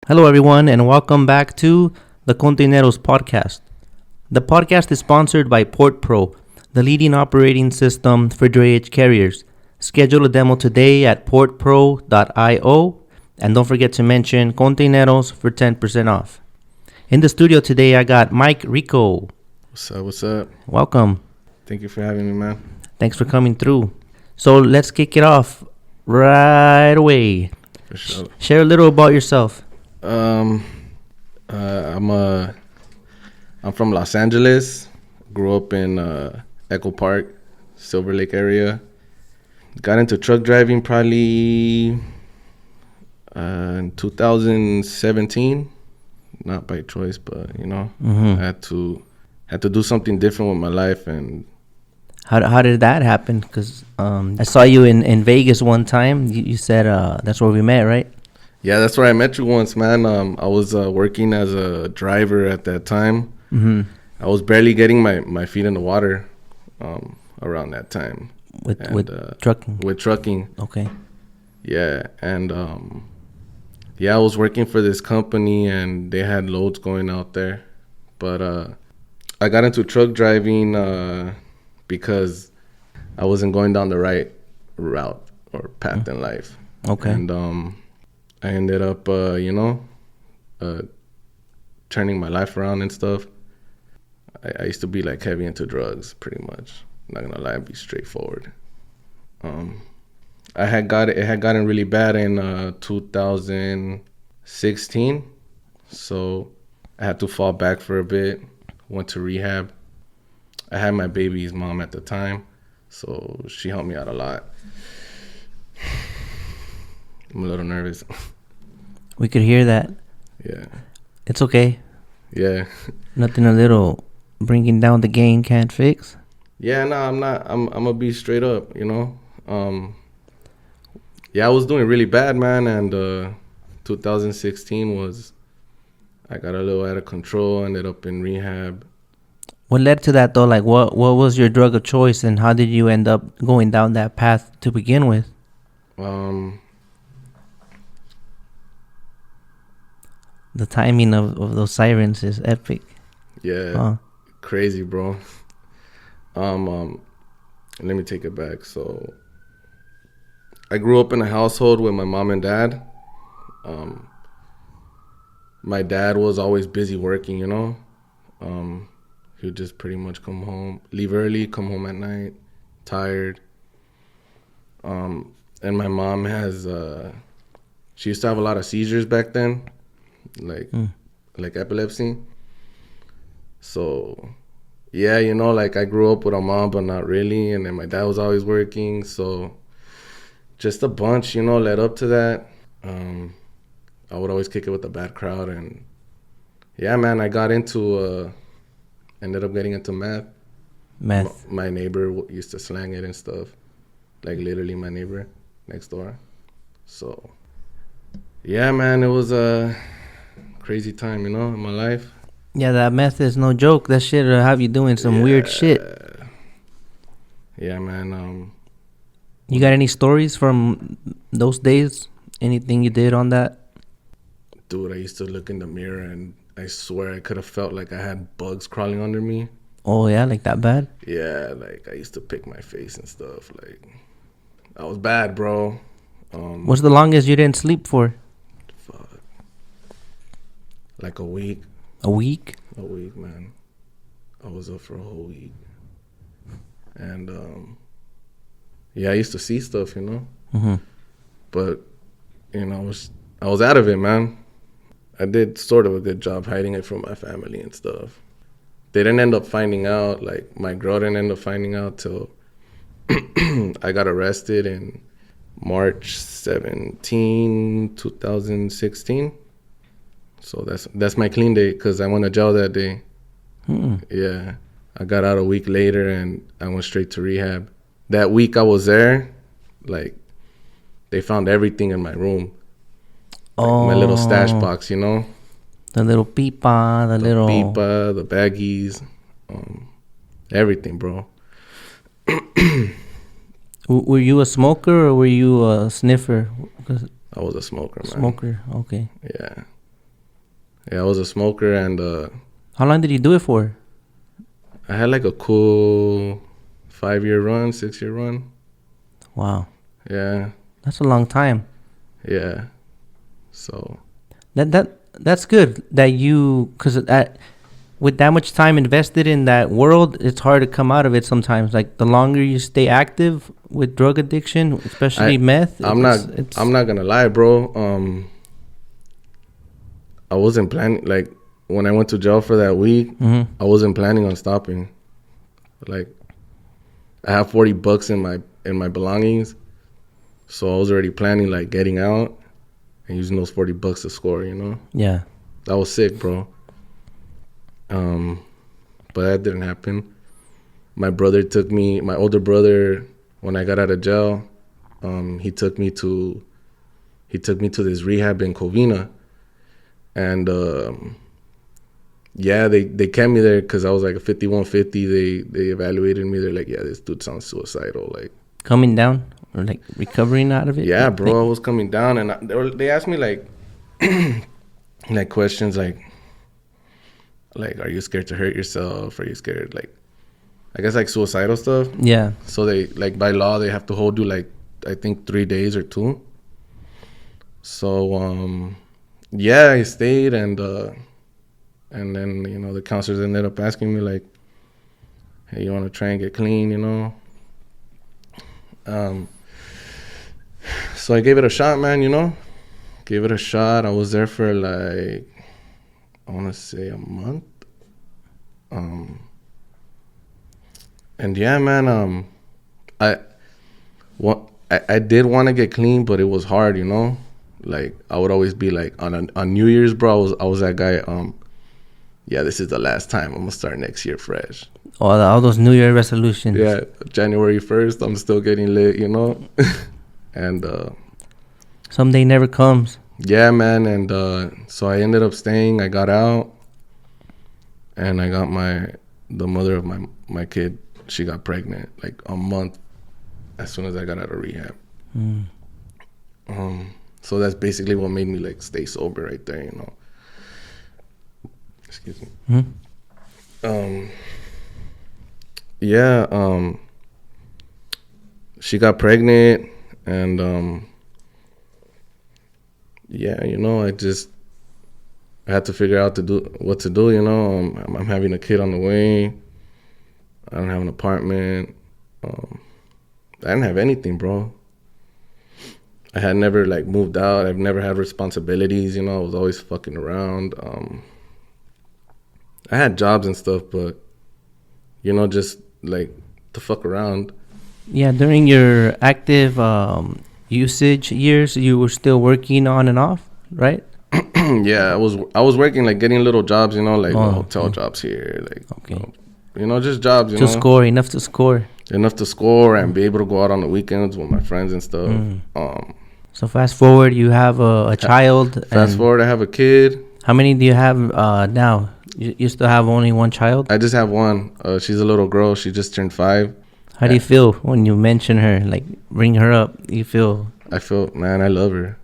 Hello, everyone, and welcome back to the KONTAINEROZ podcast. The podcast is sponsored by PortPro, the leading operating system for drayage carriers. Schedule a demo today at portpro.io, and don't forget to mention KONTAINEROZ for 10% off. In the studio today, I got Mike Rico. What's up? What's up? Welcome. Thank you for having me, man. Thanks for coming through. So let's kick it off right away. For sure. Share a little about yourself. I'm from Los Angeles. Grew up in Echo Park, Silver Lake area. Got into truck driving probably in 2017. Not by choice, but I had to do something different with my life. And How did that happen? Because I saw you in Vegas one time. You said that's where we met, right? yeah, that's where I met you once, man. I was working as a driver at that time. Mm-hmm. I was barely getting my feet in the water around that time. With trucking. With trucking. Okay. Yeah, and I was working for this company, and they had loads going out there. But I got into truck driving because I wasn't going down the right route or path in life. Okay. And I ended up, turning my life around and stuff. I used to be like heavy into drugs, pretty much. Not gonna lie, be straightforward. It had gotten really bad in 2016, so I had to fall back for a bit. Went to rehab. I had my baby's mom at the time, so she helped me out a lot. I'm a little nervous. We could hear that. Yeah. It's okay. Yeah. Nothing a little bringing down the gain can't fix. Yeah, no, I'm not. I'm gonna be straight up, I was doing really bad, man, and 2016 I got a little out of control, ended up in rehab. What led to that though? Like what was your drug of choice, and how did you end up going down that path to begin with? The timing of those sirens is epic. Yeah, crazy, bro. Let me take it back. So I grew up in a household with my mom and dad. My dad was always busy working, he would just pretty much come home, leave early, come home at night, tired. And my mom she used to have a lot of seizures back then, like epilepsy. So, yeah, I grew up with a mom, but not really. And then my dad was always working. So just a bunch, led up to that. I would always kick it with a bad crowd. And yeah, man, I ended up getting into meth. Meth. My neighbor used to slang it and stuff. Like literally my neighbor next door. So yeah, man, it was a crazy time, in my life. Yeah, that meth is no joke. That shit will have you doing some weird shit. Yeah, man. You got any stories from those days? Anything you did on that? Dude, I used to look in the mirror and I swear I could have felt like I had bugs crawling under me. Oh, yeah? Like that bad? Yeah, like I used to pick my face and stuff. Like, I was bad, bro. What's the longest you didn't sleep for? Fuck. Like a week. A week? A week, man. I was up for a whole week. And, I used to see stuff, Mm-hmm. But, I was out of it, man. I did sort of a good job hiding it from my family and stuff. They didn't end up finding out. Like, my girl didn't end up finding out till I got arrested in March 17, 2016. So that's my clean date because I went to jail that day. Yeah. I got out a week later and I went straight to rehab. That week I was there, like, they found everything in my room. Like my little stash box, The little pipa, the little... pipa, the baggies, everything, bro. Were you a smoker or were you a sniffer? I was a smoker, man. Smoker, okay. Yeah. Yeah, I was a smoker, and How long did you do it for? I had like a cool 5-year run, 6-year run. Wow. Yeah. That's a long time. Yeah. So. That's good that you, because with that much time invested in that world, it's hard to come out of it sometimes. Like the longer you stay active with drug addiction, especially meth. I'm not gonna lie, bro. I wasn't planning, like, when I went to jail for that week, I wasn't planning on stopping. Like, I have $40 in my belongings, so I was already planning, like, getting out and using those $40 to score, you know? Yeah. That was sick, bro. But that didn't happen. My older brother, when I got out of jail, he took me to this rehab in Covina. And yeah, they kept me there because I was like a 5150. They evaluated me. They're like, yeah, this dude sounds suicidal. Like, coming down or like recovering out of it. Yeah, bro, I was coming down, and they asked me like like questions like, are you scared to hurt yourself? Are you scared, like, I guess, like, suicidal stuff? Yeah. So they, like, by law, they have to hold you, like, I think 3 days or 2. So yeah, I stayed, and then, you know, the counselors ended up asking me, like, hey, you want to try and get clean, you know? So I gave it a shot, man, you know? Gave it a shot. I was there for, like, I want to say a month. And yeah, man, I did want to get clean, but it was hard, you know? Like, I would always be like, on New Year's, bro, I was that guy, yeah, this is the last time. I'm going to start next year fresh. All those New Year resolutions. Yeah, January 1st, I'm still getting lit, you know? And someday never comes. Yeah, man. And so I ended up staying. I got out, and I got the mother of my kid. She got pregnant like a month as soon as I got out of rehab. So that's basically what made me like stay sober right there, you know. Excuse me. Yeah. She got pregnant, and yeah, you know, I had to figure out what to do, you know. I'm having a kid on the way. I don't have an apartment. I didn't have anything, bro. I had never, like, moved out. I've never had responsibilities, you know. I was always fucking around. I had jobs and stuff, but, you know, just, like, to fuck around. Yeah, during your active usage years, you were still working on and off, right? Yeah, I was working, like, getting little jobs, you know, like hotel jobs here, like, you know, just jobs, you know. Score, enough to score. Enough to score and be able to go out on the weekends with my friends and stuff. So fast forward, you have a child. Fast forward, I have a kid. How many do you have now? You still have only one child? I just have one. She's a little girl. She just turned 5. How do you feel when you mention her? Like, bring her up. I feel, man, I love her.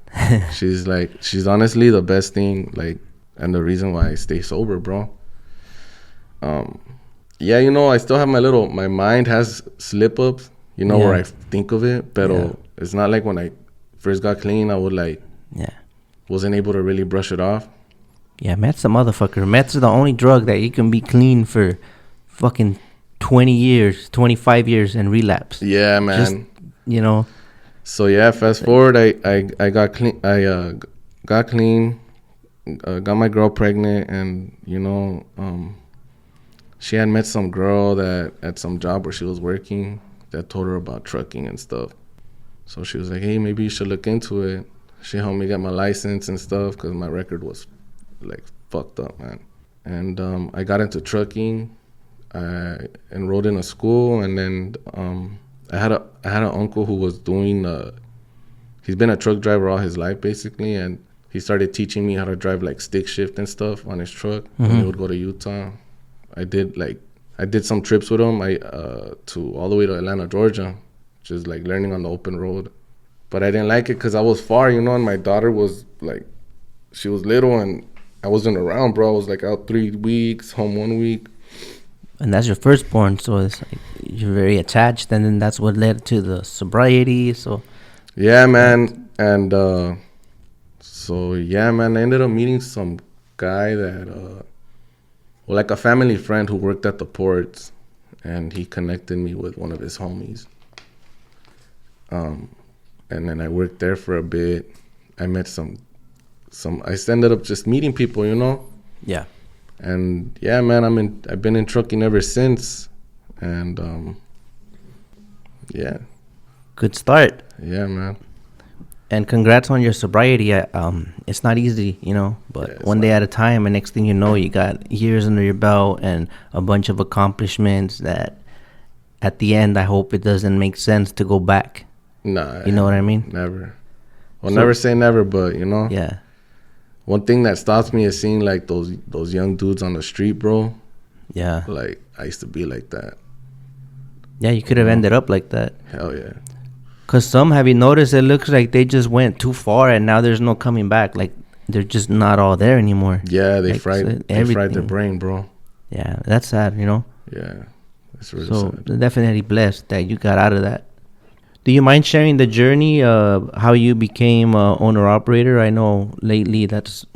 She's honestly the best thing, like, and the reason why I stay sober, bro. Yeah, you know, I still have my mind has slip-ups, you know, where I think of it, but it's not like when I first got clean, I would, like, wasn't able to really brush it off. Yeah, meth's a motherfucker. Meth's the only drug that you can be clean for fucking 20 years, 25 years and relapse. Yeah, man. Just, you know. So, yeah, fast forward, I got clean. I got clean, got my girl pregnant, and, you know, she had met some girl that at some job where she was working that told her about trucking and stuff. So she was like, hey, maybe you should look into it. She helped me get my license and stuff because my record was, like, fucked up, man. And I got into trucking. I enrolled in a school, and then I had an uncle who was doing he's been a truck driver all his life, basically, and he started teaching me how to drive, like, stick shift and stuff on his truck when he would go to Utah. I did some trips with him to all the way to Atlanta, Georgia, just, like, learning on the open road. But I didn't like it because I was far, you know, and my daughter was, like, she was little, and I wasn't around, bro. I was like out 3 weeks, home 1 week. And that's your firstborn, so it's like you're very attached, and then that's what led to the sobriety. So yeah, man. And so yeah, man, I ended up meeting some guy that well, like a family friend who worked at the ports, and he connected me with one of his homies. And then I worked there for a bit. I met some I ended up just meeting people, you know. yeah. And yeah, man, I've been in trucking ever since. And yeah. Good start. Yeah, man. And congrats on your sobriety. It's not easy, you know, but Yeah, one day at a time, and next thing you know, you got years under your belt and a bunch of accomplishments that at the end, I hope it doesn't make sense to go back. Nah. You know what I mean? Never. Well, So- never say never, but you know. Yeah. One thing that stops me is seeing like those young dudes on the street, bro. Yeah. Like I used to be like that. Yeah, you could have ended up like that. Hell yeah. Because some, have you noticed, it looks like they just went too far and now there's no coming back. Like, they're just not all there anymore. Yeah, they Like, fried so they fried their everything. brain, bro. Yeah, that's sad, you know? Yeah. That's really So, sad. definitely blessed that you got out of that. Do you mind sharing the journey of how you became a owner-operator? I know lately that's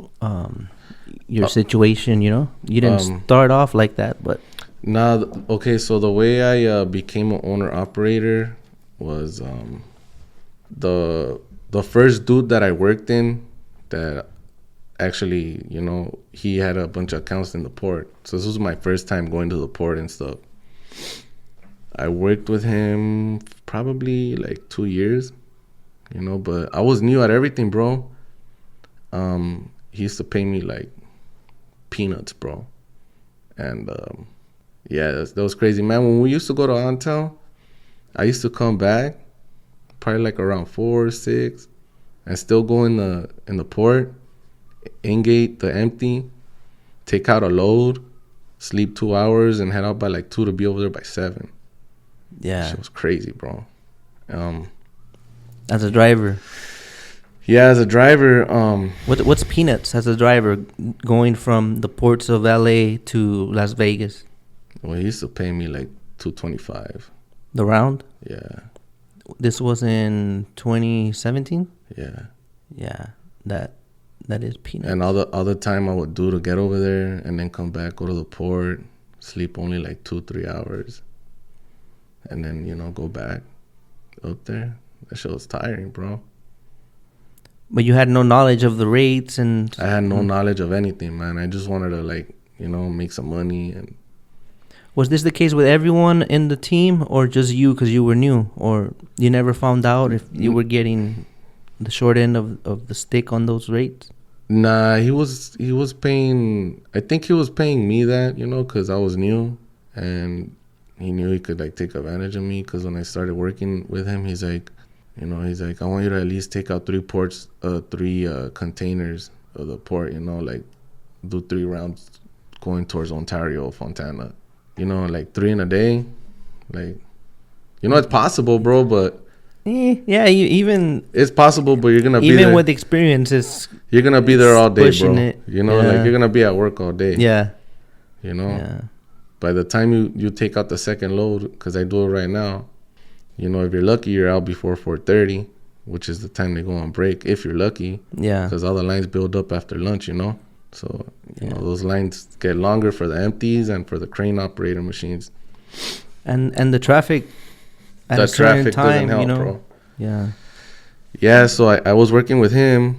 your situation, you know? You didn't start off like that, but... Nah, okay, so the way I became an owner operator was the first dude that I worked in that actually, you know, he had a bunch of accounts in the port. So this was my first time going to the port and stuff. I worked with him probably like 2 years, you know, but I was new at everything, bro. He used to pay me like peanuts, bro. And yeah, that was crazy, man. When we used to go to Ontel, I used to come back probably like around 4 or 6 and still go in the port, in-gate the empty, take out a load, sleep 2 hours, and head out by like 2 to be over there by 7. Yeah. Shit was crazy, bro. As a driver. Yeah, as a driver, What's peanuts as a driver going from the ports of LA to Las Vegas? well, he used to pay me like $225. The round? Yeah, This was in 2017? yeah. Yeah. That is peanuts. And all the time I would do to get over there and then come back, go to the port, sleep only like 2-3 hours, and then, you know, go back up there. That shit was tiring, bro. But you had no knowledge of the rates and... I had no knowledge of anything, man. I just wanted to, like, you know, make some money. And Was this the case with everyone in the team or just you because you were new? Or you never found out if you were getting the short end of the stick on those rates? Nah, he was paying, I think he was paying me that, you know, because I was new. And he knew he could, like, take advantage of me because when I started working with him, he's like, I want you to at least take out 3 containers of the port, you know, like do 3 rounds going towards Ontario, Fontana, you know, like 3 in a day. Like, you know, it's possible, bro, but Yeah, it's possible, but you're gonna be even there. with experience, You're gonna be there all day, pushing bro. it. You know, Yeah. like you're gonna be at work all day. Yeah. You know, Yeah. by the time you take out the second load, because I do it right now, you know, if you're lucky, you're out before 4:30, which is the time they go on break. If you're lucky, Yeah. because all the lines build up after lunch, you know. So you know those lines get longer for the empties and for the crane operator machines. And the traffic at The a certain traffic doesn't time, help, you know. bro. Yeah. Yeah, so I was working with him.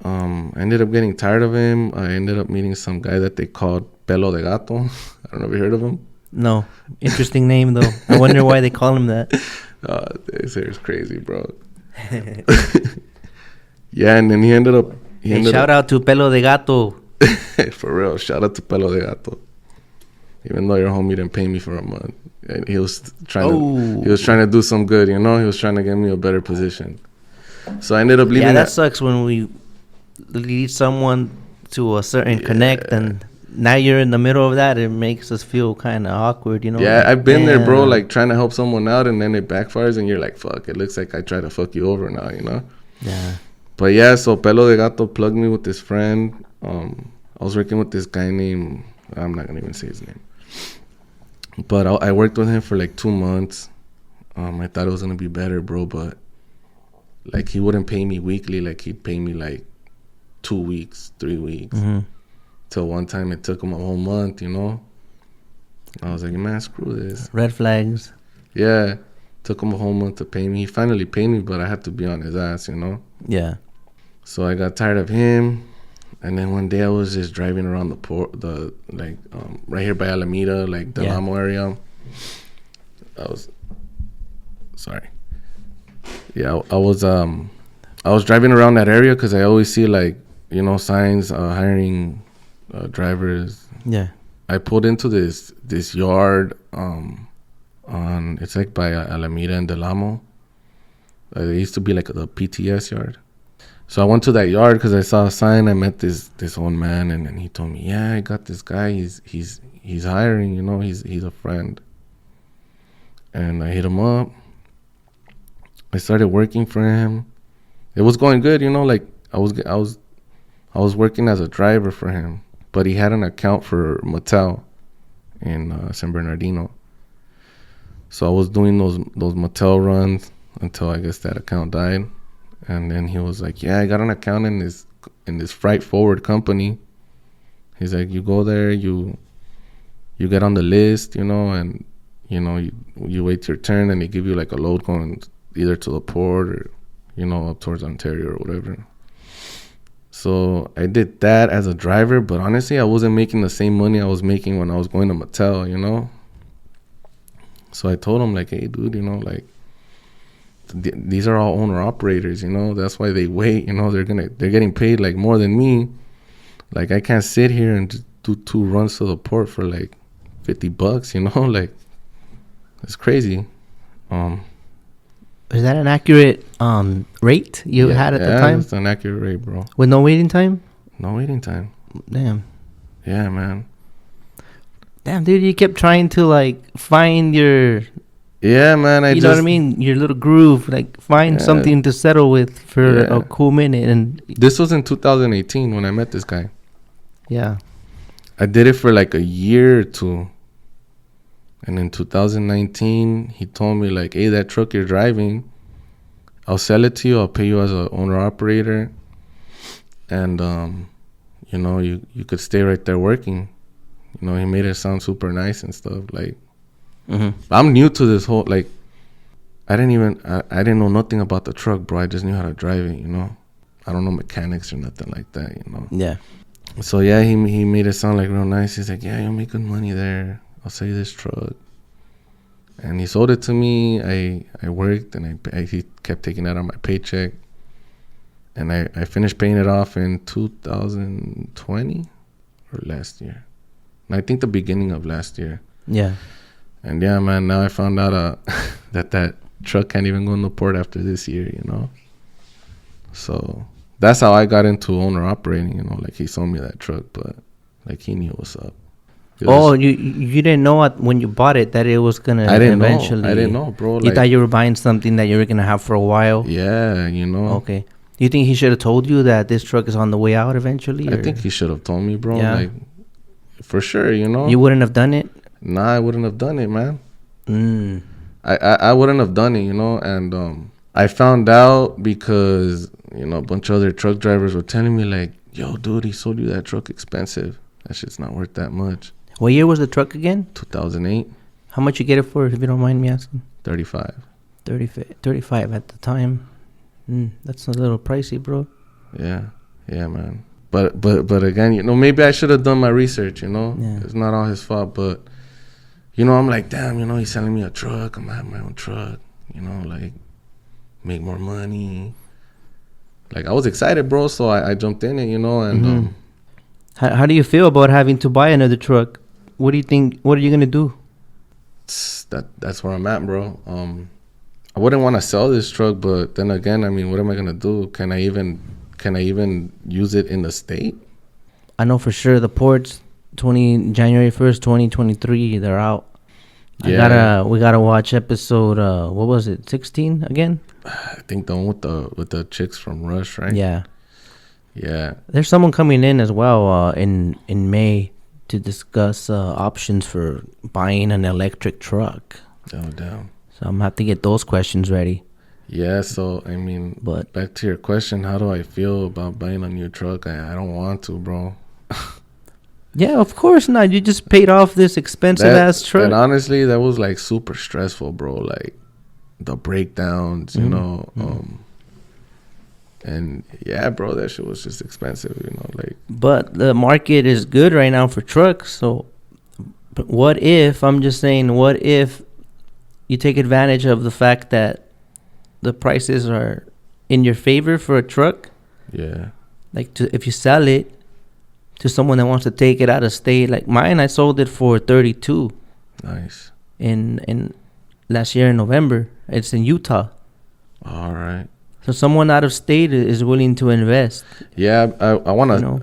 I ended up getting tired of him. I ended up meeting some guy that they called Pelo de Gato. I don't know if you heard of him. No. Interesting name though. I wonder why they call him that. They say it's crazy, bro. Yeah, and then he ended up. Hey, shout out to Pelo de Gato. For real, shout out to Pelo de Gato. Even though your homie didn't pay me for a month, and he was trying to do some good, you know. He was trying to get me a better position. So I ended up leaving. Yeah, that sucks when we lead someone to a certain connect, and now you're in the middle of that. It makes us feel kind of awkward, you know. Yeah, like, I've been there, bro. damn. Like trying to help someone out, and then it backfires, and you're like, "Fuck!" It looks like I try to fuck you over now, you know. Yeah. But yeah, so Pelo de Gato plugged me with his friend. I was working with this guy named, I'm not gonna even say his name, but I worked with him for like 2 months. I thought it was gonna be better, bro, but like he wouldn't pay me weekly. Like he'd pay me like 2 weeks, 3 weeks. Till one time it took him a whole month, you know. I was like, man, screw this. Red flags. Yeah, took him a whole month to pay me. He finally paid me, but I had to be on his ass, you know. Yeah. So I got tired of him, and then one day I was just driving around the port, right here by Alameda, like the Lamo area. I was driving around that area because I always see like, you know, signs hiring drivers. Yeah. I pulled into this yard it's like by Alameda and Del Amo. It used to be like the PTS yard. So I went to that yard because I saw a sign. I met this old man, and he told me, yeah, I got this guy. He's hiring, you know. He's a friend. And I hit him up. I started working for him. It was going good, you know. Like I was working as a driver for him, but he had an account for METH in San Bernardino. So I was doing those METH runs until I guess that account died. And then he was like, yeah, I got an account in this freight forward company. He's like, you go there, you get on the list, you know, and, you know, you wait your turn, and they give you like a load going either to the port or, you know, up towards Ontario or whatever. So I did that as a driver, but honestly, I wasn't making the same money I was making when I was going to METH, you know. So I told him, like, hey, dude, you know, like, these are all owner operators, you know. That's why they wait, you know. They're getting paid like more than me. Like, I can't sit here and just do 2 runs to the port for like $50, you know. Like, it's crazy. Is that an accurate rate you had at the time? Yeah, it's an accurate rate, bro. With no waiting time? No waiting time. Damn. Yeah, man. Damn, dude, you kept trying to like find your... Yeah, man. You know what I mean? Your little groove. Like, find something to settle with for a cool minute. And this was in 2018 when I met this guy. Yeah. I did it for like a year or 2. And in 2019, he told me, like, hey, that truck you're driving, I'll sell it to you. I'll pay you as an owner-operator. And, you know, you could stay right there working. You know, he made it sound super nice and stuff. Like, I'm new to this whole, like, I didn't know nothing about the truck, bro. I just knew how to drive it, you know. I don't know mechanics or nothing like that, you know. Yeah. So, yeah, he made it sound like real nice. He's like, yeah, you'll make good money there. I'll sell you this truck. And he sold it to me. I worked, and he kept taking that on my paycheck. And I finished paying it off in 2020 or last year. And I think the beginning of last year. Yeah. And yeah, man, now I found out that truck can't even go in the port after this year, you know. So that's how I got into owner operating, you know. Like, he sold me that truck, but like, he knew what's up. You didn't know when you bought it that it was gonna eventually. I didn't know, bro. You thought you were buying something that you were gonna have for a while. Yeah, you know. Okay. You think he should have told you that this truck is on the way out eventually? I think he should have told me, bro. Yeah. Like, for sure, you know. You wouldn't have done it? Nah, I wouldn't have done it, man. I wouldn't have done it, you know. And I found out because, you know, a bunch of other truck drivers were telling me, like, yo, dude, he sold you that truck expensive. That shit's not worth that much. What year was the truck again? 2008. How much you get it for, if you don't mind me asking? 35 at the time. That's a little pricey, bro. Yeah, man. But again, you know, maybe I should have done my research, you know. Yeah. It's not all his fault, but, you know, I'm like, damn, you know, he's selling me a truck. I'm having my own truck, you know, like, make more money. Like, I was excited, bro, so I jumped in it, you know, and... How do you feel about having to buy another truck? What do you think? What are you gonna do? That's where I'm at, bro. I wouldn't want to sell this truck, but then again, I mean, what am I gonna do? Can I even use it in the state? I know for sure the ports, January 1st, 2023, they're out. Yeah. We gotta watch episode. What was it? 16 again? I think the one with the chicks from Rush, right? Yeah. Yeah. There's someone coming in as well in May to discuss options for buying an electric truck. Oh, damn. So I'm gonna have to get those questions ready. Yeah, so, I mean, But back to your question, how do I feel about buying a new truck? I don't want to, bro. yeah, of course not. You just paid off this expensive ass truck. And honestly, that was, like, super stressful, bro. Like, the breakdowns, you know. And, yeah, bro, that shit was just expensive, you know, like. But the market is good right now for trucks. So what if, I'm just saying, what if you take advantage of the fact that the prices are in your favor for a truck? Yeah. Like, if you sell it to someone that wants to take it out of state, like mine, I sold it for 32. Nice. In last year in November. It's in Utah. All right. So someone out of state is willing to invest. Yeah, I wanna,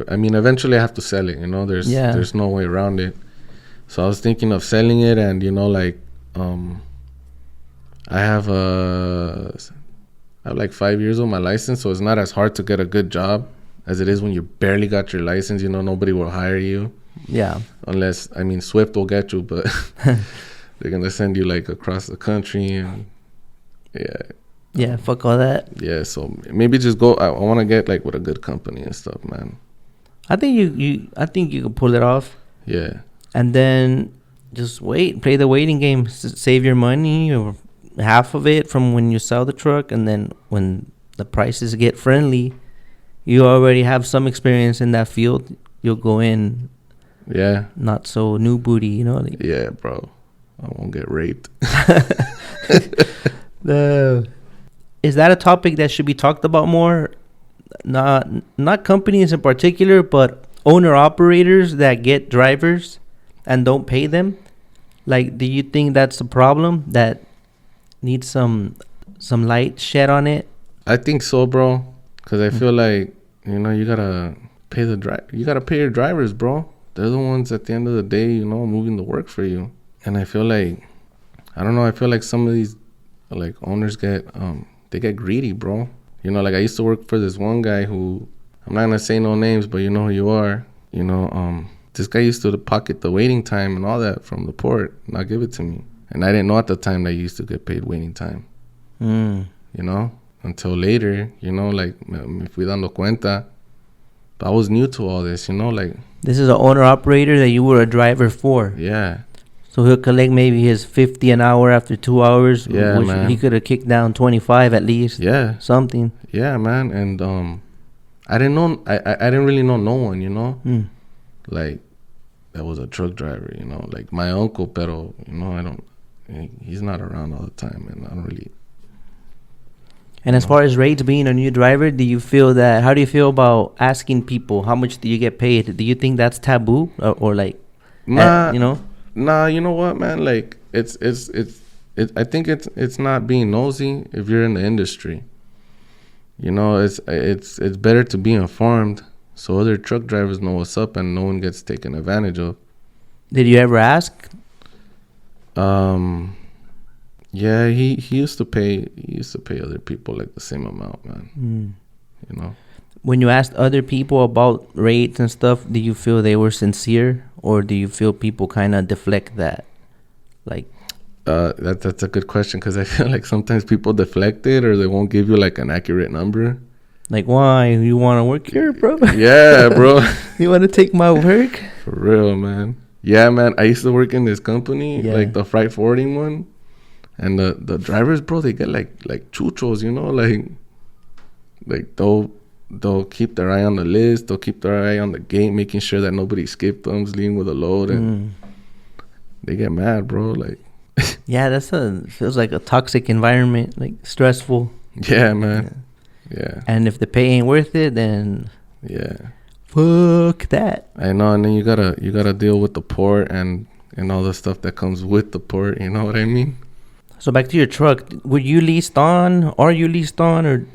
I mean, eventually I have to sell it, you know, there's no way around it. So I was thinking of selling it, and, you know, like, I have like 5 years on my license, so it's not as hard to get a good job as it is when you barely got your license. You know, nobody will hire you. Yeah. Unless, I mean, Swift will get you, but they're gonna send you like across the country, and yeah, fuck all that. Yeah, so maybe just go. I want to get like with a good company and stuff, man. I think I think you can pull it off. Yeah. And then just play the waiting game, save your money or half of it from when you sell the truck, and then when the prices get friendly, you already have some experience in that field. You'll go in. Yeah. Not so new booty, you know. Like, yeah, bro. I won't get raped. Is that a topic that should be talked about more? Not companies in particular, but owner operators that get drivers and don't pay them. Like, do you think that's a problem that needs some light shed on it? I think so, bro. Because I feel like, you know, you gotta pay you gotta pay your drivers, bro. They're the ones at the end of the day, you know, moving the work for you. And I feel like, I don't know, I feel like some of these like owners get they get greedy, bro. You know, like I used to work for this one guy who, I'm not gonna say no names, but you know who you are. You know, this guy used to pocket the waiting time and all that from the port, not give it to me. And I didn't know at the time that you used to get paid waiting time. You know, until later, you know, like me fui dando cuenta. But I was new to all this, you know, like. This is an owner operator that you were a driver for. Yeah. So he'll collect maybe his $50 an hour after 2 hours. Yeah, which man. He could have kicked down 25 at least. Yeah. Something. Yeah, man. And I didn't know. I didn't really know no one, you know. Like, that was a truck driver, you know. Like my uncle, pero, you know, he's not around all the time, and I don't really. And as far as rates, being a new driver, how do you feel about asking people how much do you get paid? Do you think that's taboo or like, nah, you know? Nah, you know what, man? Like, I think it's not being nosy if you're in the industry. You know, it's better to be informed so other truck drivers know what's up and no one gets taken advantage of. Did you ever ask? Yeah, he used to pay other people like the same amount, man. You know. When you asked other people about rates and stuff, do you feel they were sincere, or do you feel people kind of deflect that? Like, that's a good question, because I feel like sometimes people deflect it, or they won't give you like an accurate number. Like, why? You want to work here, bro? Yeah, bro. You want to take my work? For real, man. Yeah, man. I used to work in this company, like the freight forwarding one. And the drivers, bro, they get like chuchos, you know, like they'll keep their eye on the list, they'll keep their eye on the gate, making sure that nobody skipped them, leaving with a load, and they get mad, bro. Like, yeah, feels like a toxic environment, like stressful. Yeah, man. Yeah. And if the pay ain't worth it, then fuck that. I know, and then you gotta deal with the port and all the stuff that comes with the port. You know what I mean? So back to your truck. Were you leased on? Are you leased on, or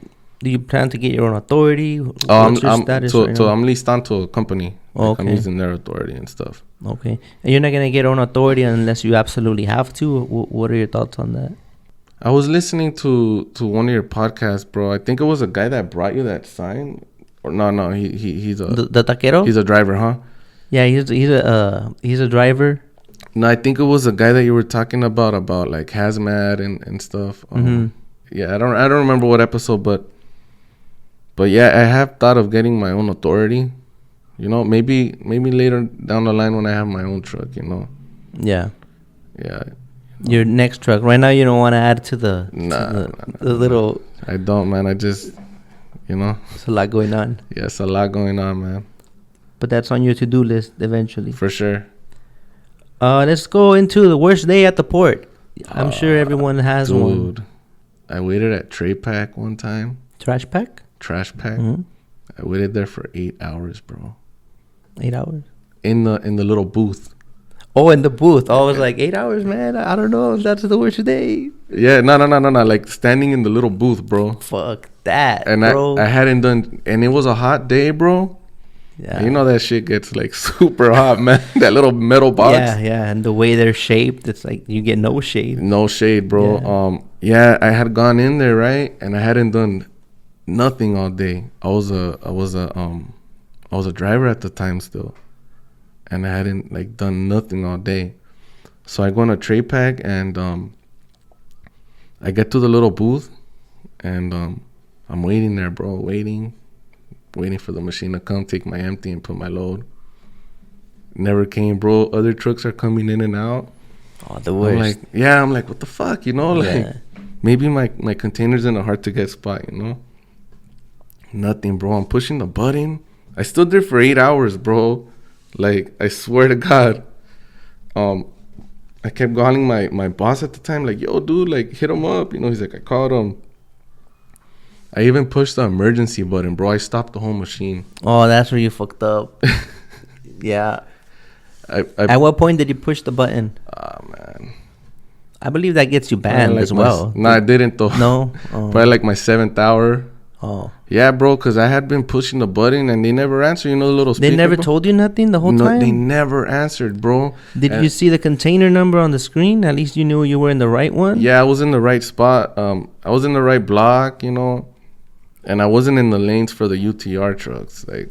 do you plan to get your own authority? What's your status right now? So I'm leased on to a company. Okay. I'm using their authority and stuff. Okay. And you're not gonna get own authority unless you absolutely have to. What are your thoughts on that? I was listening to one of your podcasts, bro. I think it was a guy that brought you that sign. Or no, he's a the taquero. he's a driver, huh? Yeah, he's a driver. No, I think it was the guy that you were talking about like hazmat and stuff. Yeah, I don't remember what episode, but yeah, I have thought of getting my own authority. You know, maybe later down the line when I have my own truck. You know. Yeah. Yeah. Your next truck. Right now, you don't want to add to the little. I don't, man. I just, you know. It's a lot going on. Yeah, it's a lot going on, man. But that's on your to-do list eventually. For sure. Let's go into the worst day at the port. I'm sure everyone has one. Dude, I waited at Tray Pack one time. Trash pack? Trash Pack. Mm-hmm. I waited there for 8 hours, bro. 8 hours? In the little booth. Oh, in the booth. I was like, 8 hours, man. I don't know if that's the worst day. Yeah, no. Like standing in the little booth, bro. Fuck that, and bro. I hadn't done, and it was a hot day, bro. Yeah. You know that shit gets like super hot, man. That little metal box. Yeah. And the way they're shaped, it's like you get no shade. No shade, bro. Yeah, I had gone in there, right? And I hadn't done nothing all day. I was a driver at the time still. And I hadn't like done nothing all day. So I go on a tray pack and I get to the little booth and I'm waiting there, bro, waiting for the machine to come take my empty and put my load. Never came, bro. Other trucks are coming in and out. Oh, the worst. I'm like, what the fuck, you know? Like, maybe my container's in a hard to get spot, you know? Nothing, bro. I'm pushing the button. I stood there for 8 hours, bro. Like, I swear to God. I kept calling my boss at the time, like, yo, dude, like, hit him up. You know, he's like, I called him. I even pushed the emergency button, bro. I stopped the whole machine. Oh, that's where you fucked up. Yeah. At what point did you push the button? Man. I believe that gets you banned as well. No, I didn't, though. No? Probably like my 7th hour. Oh. Yeah, bro, because I had been pushing the button and they never answered. You know the little speaker? They never told you nothing the whole time? No, they never answered, bro. Did you see the container number on the screen? At least you knew you were in the right one? Yeah, I was in the right spot. I was in the right block, you know. And I wasn't in the lanes for the UTR trucks. Like,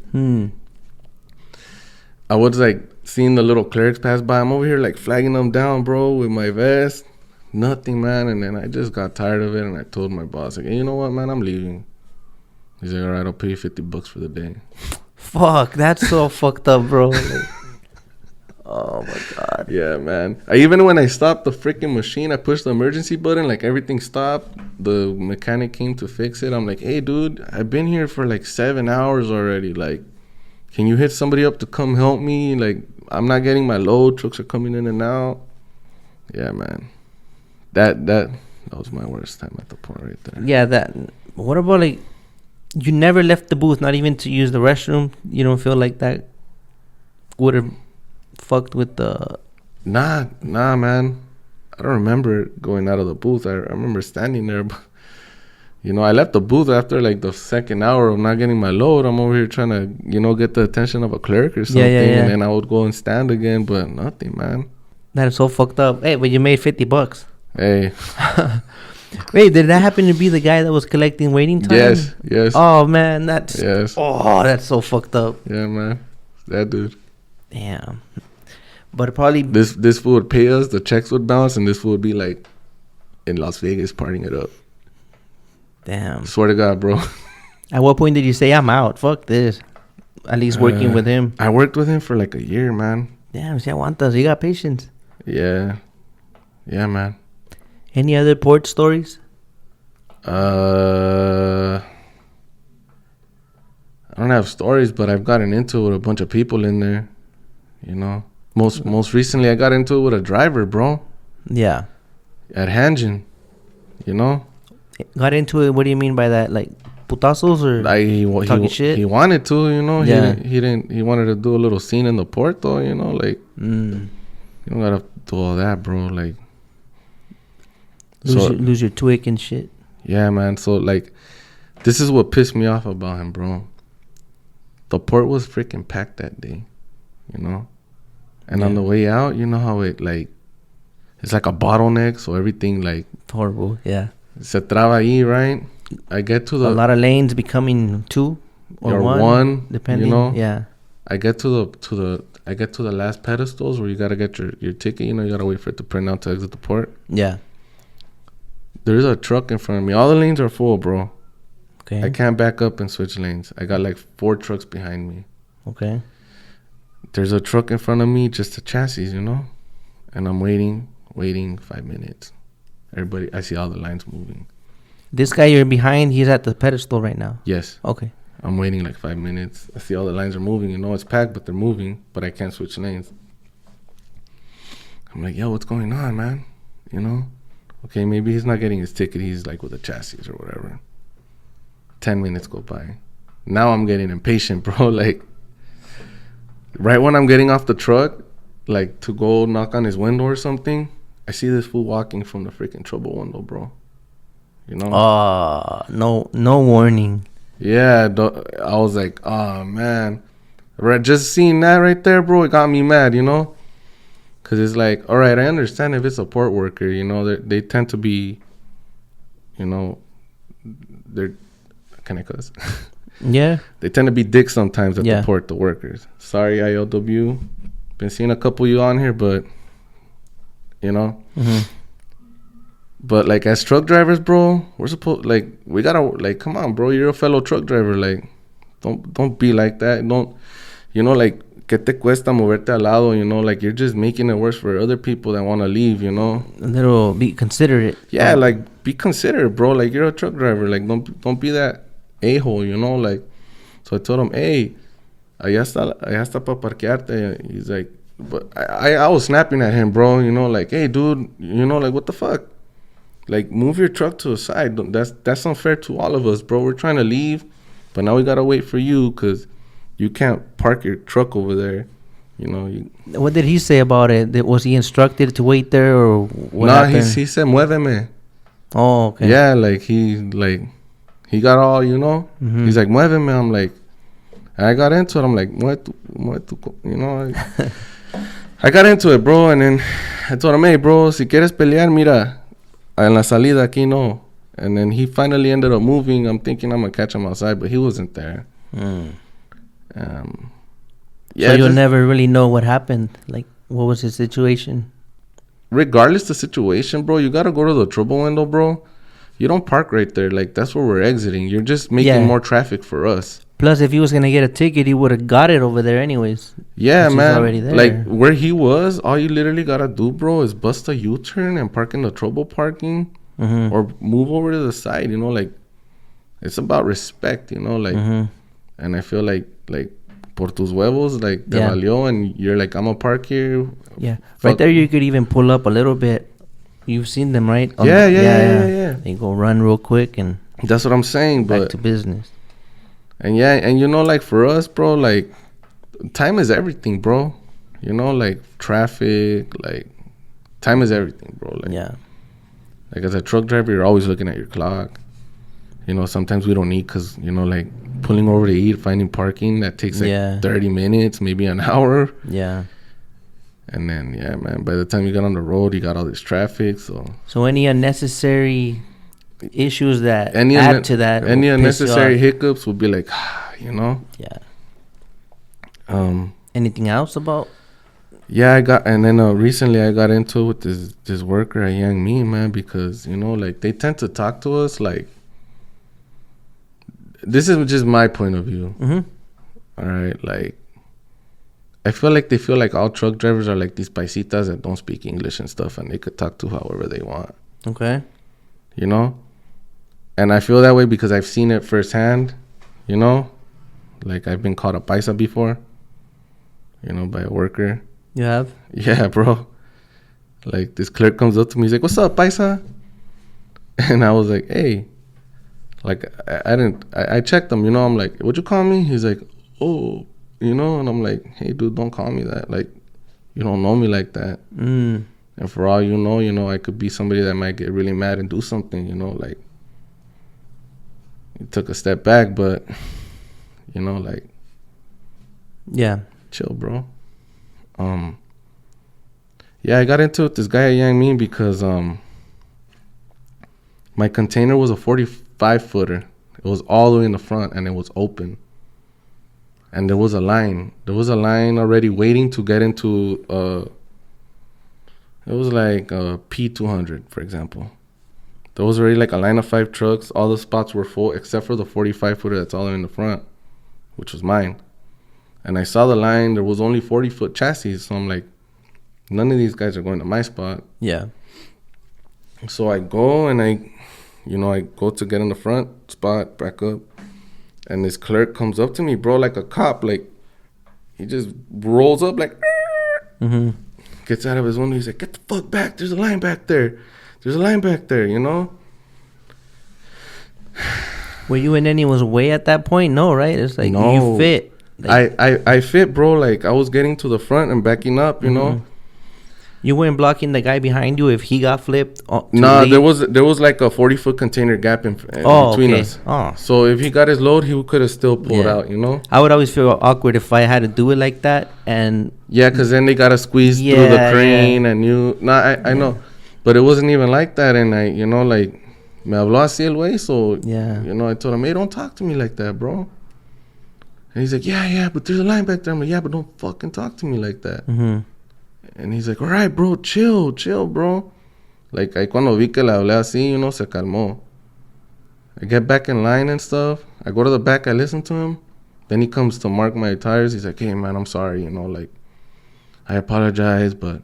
I was like seeing the little clerics pass by. I'm over here like flagging them down, bro, with my vest. Nothing, man. And then I just got tired of it and I told my boss, like, hey, you know what, man, I'm leaving. He's like, all right, I'll pay you $50 for the day. Fuck, that's so fucked up, bro. Like, oh my God. Yeah, man. Even when I stopped the freaking machine, I pushed the emergency button, like everything stopped. The mechanic came to fix it. I'm like, hey, dude, I've been here for like 7 hours already. Like, can you hit somebody up to come help me? Like, I'm not getting my load. Trucks are coming in and out. Yeah, man. That was my worst time at the port right there. Yeah, what about like, you never left the booth, not even to use the restroom? You don't feel like that would have fucked with the... Nah, man. I don't remember going out of the booth. I remember standing there. But, you know, I left the booth after like the 2nd hour of not getting my load. I'm over here trying to, you know, get the attention of a clerk or something. Yeah. And then I would go and stand again, but nothing, man. That is so fucked up. Hey, but you made $50. Hey. Wait, did that happen to be the guy that was collecting waiting time? Yes. Oh, man, that's... Yes. Oh, that's so fucked up. Yeah, man. That dude. Damn. But probably... This fool would pay us, the checks would bounce, and this fool would be like in Las Vegas partying it up. Damn. Swear to God, bro. At what point did you say, I'm out? Fuck this. At least working with him. I worked with him for like a year, man. Damn, si aguantas. You got patience. Yeah. Yeah, man. Any other port stories? I don't have stories, but I've gotten into it with a bunch of people in there. You know, most recently I got into it with a driver, bro. Yeah. At Hanjin, you know. Got into it. What do you mean by that? Like putazos or talking shit? He wanted to, you know. Yeah. He wanted to do a little scene in the port, though. You know, like you don't gotta do all that, bro. Like lose your twig and shit. Yeah, man. So like, this is what pissed me off about him, bro. The port was freaking packed that day, you know. And on the way out, you know how it like, it's like a bottleneck, so everything like horrible. Yeah. Se traba ahí, right? I get to a lot of lanes becoming 2. or one, depending. you know. Yeah. I get to the last pedestals where you gotta get your ticket. You know, you gotta wait for it to print out to exit the port. Yeah. There's a truck in front of me. All the lanes are full, bro. Okay. I can't back up and switch lanes. I got like 4 trucks behind me. Okay. There's a truck in front of me, just a chassis, you know? And I'm waiting 5 minutes. I see all the lines moving. This guy you're behind, he's at the pedestal right now. Yes. Okay. I'm waiting like 5 minutes. I see all the lines are moving. You know, it's packed, but they're moving. But I can't switch lanes. I'm like, yo, what's going on, man? You know? Okay, maybe he's not getting his ticket. He's like with a chassis or whatever. 10 minutes go by. Now I'm getting impatient, bro. Like, right when I'm getting off the truck, like to go knock on his window or something, I see this fool walking from the freaking trouble window, bro. You know? No warning. Yeah, I was like, oh, man. Just seeing that right there, bro, it got me mad, you know? Because it's like, all right, I understand if it's a port worker, you know, they tend to be, you know, can I cuss? Yeah. They tend to be dicks sometimes at the port, the workers. Sorry, IOW. Been seeing a couple of you on here, but, you know. Mm-hmm. But, like, as truck drivers, bro, we're supposed, like, we gotta, like, come on, bro, you're a fellow truck driver. Like, don't be like that. Don't, you know, like, ¿qué te cuesta moverte al lado? You know, like, you're just making it worse for other people that want to leave, you know. A little, be considerate. Yeah, like, be considerate, bro. Like, you're a truck driver. Like, don't be that a-hole, you know. Like, so I told him, hey, allá está para parquearte. He's like, but I was snapping at him, bro, you know, like, hey, dude, you know, like, what the fuck? Like, move your truck to the side. That's unfair to all of us, bro. We're trying to leave, but now we got to wait for you because you can't park your truck over there, you know. What did he say about it? Was he instructed to wait there or what happened? He said, muéveme. Oh, okay. Yeah, like, he got all, you know. Mm-hmm. He's like, muéveme. I'm like, I got into it. I'm like, you know. I got into it, bro. And then I told him, hey, bro, si quieres pelear, mira, en la salida aquí no. And then he finally ended up moving. I'm thinking I'm going to catch him outside, but he wasn't there. Yeah, so you'll never really know what happened. Like, what was his situation? Regardless the situation, bro, you got to go to the trouble window, bro. You don't park right there. Like, that's where we're exiting. You're just making more traffic for us. Plus, if he was going to get a ticket, he would have got it over there anyways. Yeah, man. Already there. Like, where he was, all you literally got to do, bro, is bust a U-turn and park in the trouble parking or move over to the side, you know? Like, it's about respect, you know? Like, and I feel like por tus huevos, like, te valió, and you're like, I'm going to park here. Yeah. Right there, you could even pull up a little bit. You've seen them, right? Yeah. They go run real quick and... That's what I'm saying, but... Back to business. And and you know, like, for us, bro, like, time is everything, bro. You know, like, traffic, like, time is everything, bro. Like, like, as a truck driver, you're always looking at your clock. You know, sometimes we don't eat because, you know, like, pulling over to eat, finding parking, that takes, like, 30 minutes, maybe an hour. Yeah. And then, man, by the time you get on the road, you got all this traffic, So any unnecessary issues that add to that, any unnecessary hiccups will be like, you know. Anything else about? And then recently I got into it with this worker at Yang Mi, man, because, you know, like, they tend to talk to us like, this is just my point of view. All right, like, I feel like they feel like all truck drivers are like these paisitas that don't speak English and stuff, and they could talk to however they want. Okay. You know? And I feel that way because I've seen it firsthand, you know? Like, I've been called a paisa before, you know, by a worker. You have? Yeah, bro. Like, this clerk comes up to me, he's like, what's up, paisa? And I was like, hey. Like, I checked him, you know? I'm like, what'd you call me? He's like, oh, you know? And I'm like, hey, dude, don't call me that. Like, you don't know me like that. And for all you know, I could be somebody that might get really mad and do something, you know? Like, he took a step back, but, you know, like, chill, bro. I got into it with this guy at Yang Mi because my container was a 45-footer. It was all the way in the front, and it was open. and there was a line. There was a line already waiting to get into. It was like P200, for example. There was already like a line of 5 trucks. All the spots were full except for the 45 footer that's all in the front, which was mine. And I saw the line. There was only 40-foot chassis, so I'm like, none of these guys are going to my spot. Yeah. So I go and I go to get in the front spot, back up, and this clerk comes up to me, bro, like a cop. Like, he just rolls up, like, gets out of his window. He's like, get the fuck back. There's a line back there. There's a line back there, you know? Were you in anyone's way at that point? No, right? It's like No. you fit. Like, I fit, bro. Like, I was getting to the front and backing up, you know? You weren't blocking the guy behind you if he got flipped? Nah, there was like a 40-foot container gap in between us. Oh. So if he got his load, he could have still pulled out, you know? I would always feel awkward if I had to do it like that. And yeah, because then they got to squeeze through the crane and you... Nah, I know. But it wasn't even like that. And I, you know, like, me habló así el güey. So, you know, I told him, hey, don't talk to me like that, bro. And he's like, yeah, but there's a line back there. I'm like, yeah, but don't fucking talk to me like that. And he's like, all right, bro, chill, bro. Like, I cuando vi que le hablé así, you know, se calmó. I get back in line and stuff. I go to the back, I listen to him. Then he comes to mark my tires. He's like, hey, man, I'm sorry, you know, like, I apologize, but,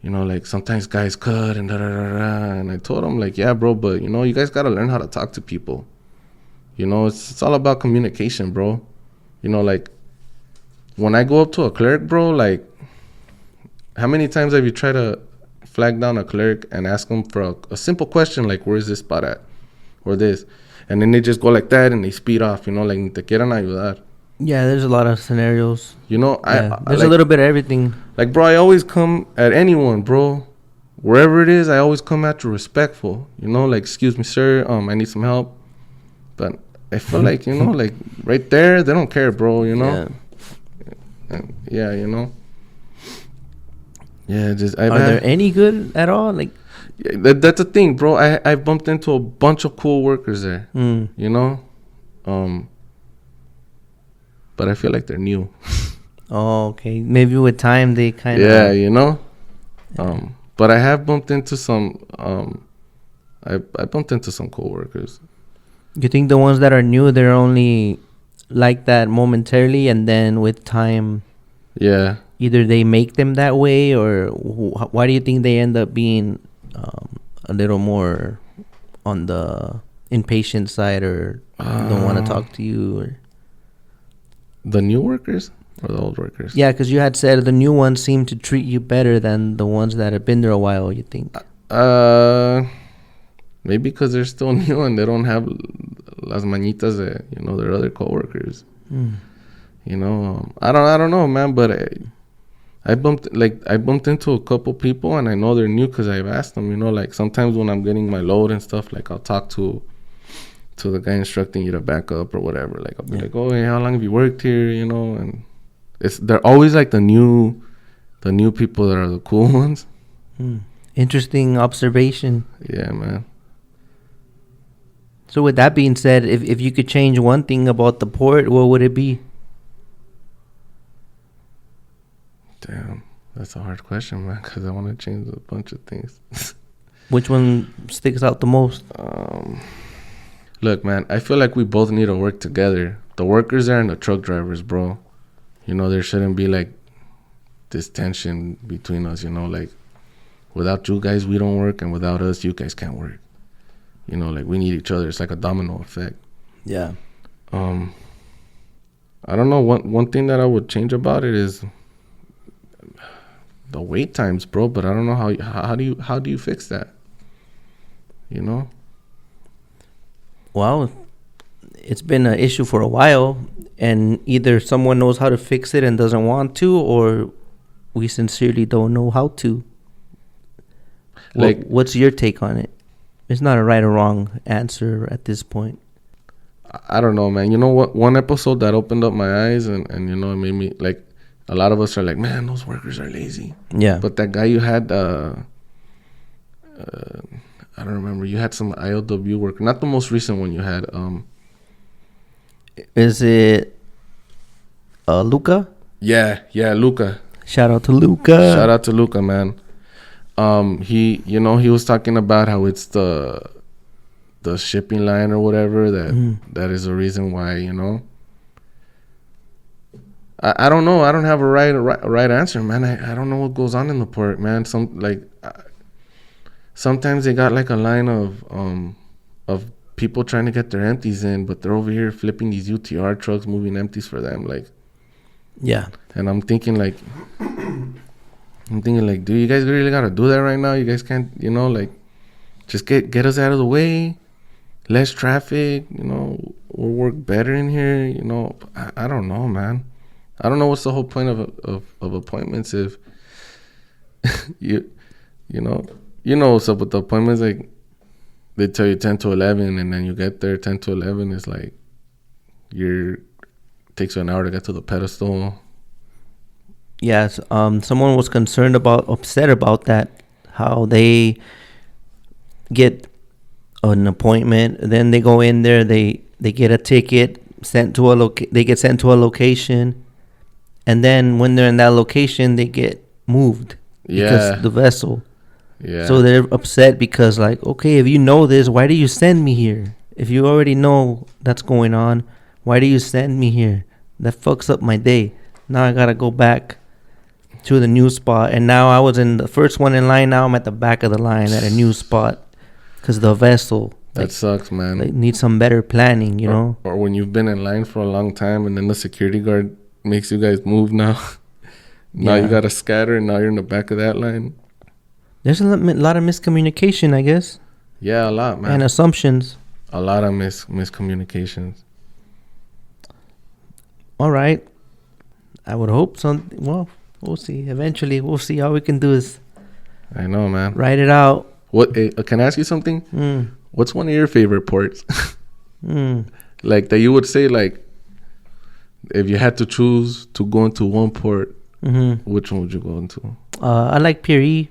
you know, like, sometimes guys cut and da-da-da-da. And I told him, like, yeah, bro, but, you know, you guys got to learn how to talk to people. You know, it's all about communication, bro. You know, like, when I go up to a clerk, bro, like, how many times have you tried to flag down a clerk and ask them for a simple question like, where is this spot at? Or this. And then they just go like that and they speed off, you know, like, ni te quieran ayudar. Yeah, there's a lot of scenarios. You know, there's like, a little bit of everything. Like, bro, I always come at anyone, bro. Wherever it is, I always come at you respectful. You know, like, excuse me, sir, I need some help. But I feel like, you know, like, right there, they don't care, bro, you know? Yeah, you know? Yeah, just... Are there any good at all? Like, yeah, that's the thing, bro. I bumped into a bunch of cool workers there, you know? But I feel like they're new. Oh, okay. Maybe with time they kind of... Yeah, you know? But I have bumped into some... I bumped into some cool workers. You think the ones that are new, they're only like that momentarily, and then with time... Yeah. Either they make them that way, or why do you think they end up being a little more on the impatient side, or don't want to talk to you? Or the new workers or the old workers? Yeah, because you had said the new ones seem to treat you better than the ones that have been there a while, you think? Maybe because they're still new and they don't have las mañitas that, you know, their other coworkers. You know, I don't know, man, but I bumped into a couple people and I know they're new because I've asked them, you know, like, sometimes when I'm getting my load and stuff, like, I'll talk to the guy instructing you to back up or whatever. Like, I'll be like, oh, hey, how long have you worked here, you know? And they're always like the new people that are the cool ones. Interesting observation. Yeah, man. So with that being said, if you could change one thing about the port, what would it be? Damn, that's a hard question, man, because I want to change a bunch of things. Which one sticks out the most? Look, man, I feel like we both need to work together. The workers there and the truck drivers, bro. You know, there shouldn't be, like, this tension between us, you know? Like, without you guys, we don't work, and without us, you guys can't work. You know, like, we need each other. It's like a domino effect. Yeah. I don't know. One thing that I would change about it is the wait times, bro. But I don't know how do you fix that? You know. Well, it's been an issue for a while, and either someone knows how to fix it and doesn't want to, or we sincerely don't know how to. Like, what's your take on it? It's not a right or wrong answer at this point. I don't know, man. You know what? One episode that opened up my eyes and you know, it made me, like, a lot of us are like, man, those workers are lazy. Yeah. But that guy you had, I don't remember. You had some IOW work. Not the most recent one you had. Is it Luca. Yeah, Luca. Shout out to Luca. Shout out to Luca, man. He was talking about how it's the shipping line or whatever that is the reason why, I don't know. I don't have a right answer, man. I don't know what goes on in the port, man. Sometimes they got like a line of people trying to get their empties in, but they're over here flipping these UTR trucks, moving empties for them, like. Yeah. And I'm thinking like, do you guys really gotta do that right now? You guys can't, just get us out of the way, less traffic, we'll work better in here, I don't know, man. I don't know what's the whole point of appointments if you know what's up with the appointments. Like, they tell you 10 to 11 and then you get there 10 to 11. It's like takes you an hour to get to the pedestal. Yes. Someone was upset about that, how they get an appointment, then they go in there, they get a ticket, they get sent to a location, and then when they're in that location, they get moved because the vessel. Yeah. So they're upset because, like, okay, if you know this, why do you send me here? If you already know that's going on, why do you send me here? That fucks up my day. Now I gotta go back to the new spot, and now I was in the first one in line. Now I'm at the back of the line at a new spot because the vessel. That sucks, man. They need some better planning, you know. Or when you've been in line for a long time, and then the security guard makes you guys move now. Now you gotta scatter, and now you're in the back of that line. There's a lot of miscommunication, I guess. Yeah, a lot, man. And assumptions. A lot of miscommunications. All right. I would hope something. Well, we'll see. Eventually, we'll see. All we can do is. I know, man. Write it out. What? Can I ask you something? What's one of your favorite ports? Like that you would say, like, if you had to choose to go into one port, which one would you go into? I like Pier E.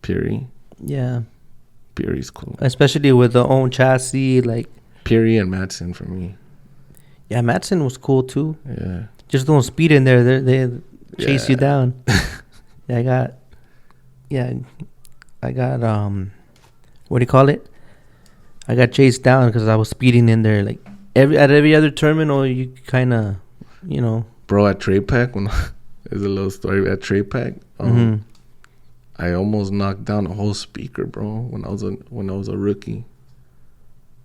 Pier E? Yeah. Pier E's cool. Especially with the own chassis, like. Pier E and Madsen for me. Yeah, Madsen was cool too. Yeah. Just don't speed in there. They chase you down. I got what do you call it? I got chased down because I was speeding in there. Like at every other terminal, you kind of, Bro, at Trade Pack, there's a little story at Trade Pack. I almost knocked down a whole speaker, bro. When I was a rookie,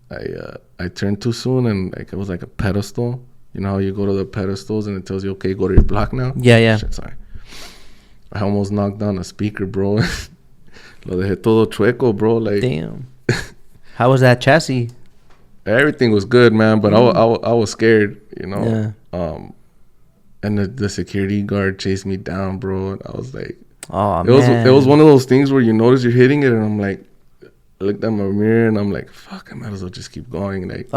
I turned too soon, and like it was like a pedestal. You know how you go to the pedestals and it tells you, okay, go to your block now? Yeah. Shit, sorry. I almost knocked down a speaker, bro. Lo dejé todo chueco, bro. Like, damn. How was that chassis? Everything was good, man, but I was scared, Yeah. And the security guard chased me down, bro. And I was like, oh, man. It was one of those things where you notice you're hitting it, and I'm like, I looked at my mirror, and I'm like, fuck, I might as well just keep going. Like,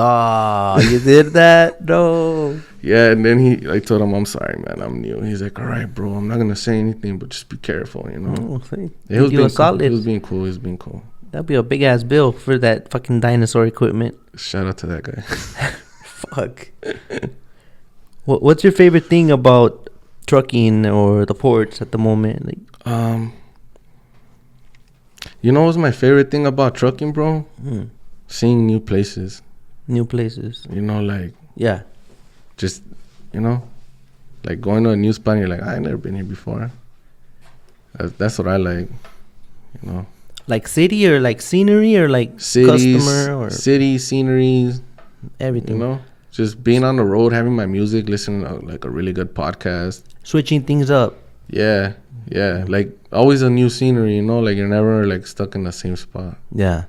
you did that? No. Yeah, and then I told him, I'm sorry, man, I'm new. He's like, all right, bro, I'm not going to say anything, but just be careful, Oh, It was being solid. Cool. He was being cool. That'd be a big-ass bill for that fucking dinosaur equipment. Shout out to that guy. Fuck. What's your favorite thing about trucking or the ports at the moment? Like, what's my favorite thing about trucking, bro? Seeing new places. New places. Like... Yeah. Just, like going to a new spot and you're like, I've never been here before. That's what I like, Like city or like scenery or like cities, customer or... City, sceneries. Everything. Just being on the road, having my music, listening to like a really good podcast. Switching things up. Yeah. Like always a new scenery, like you're never like stuck in the same spot. Yeah.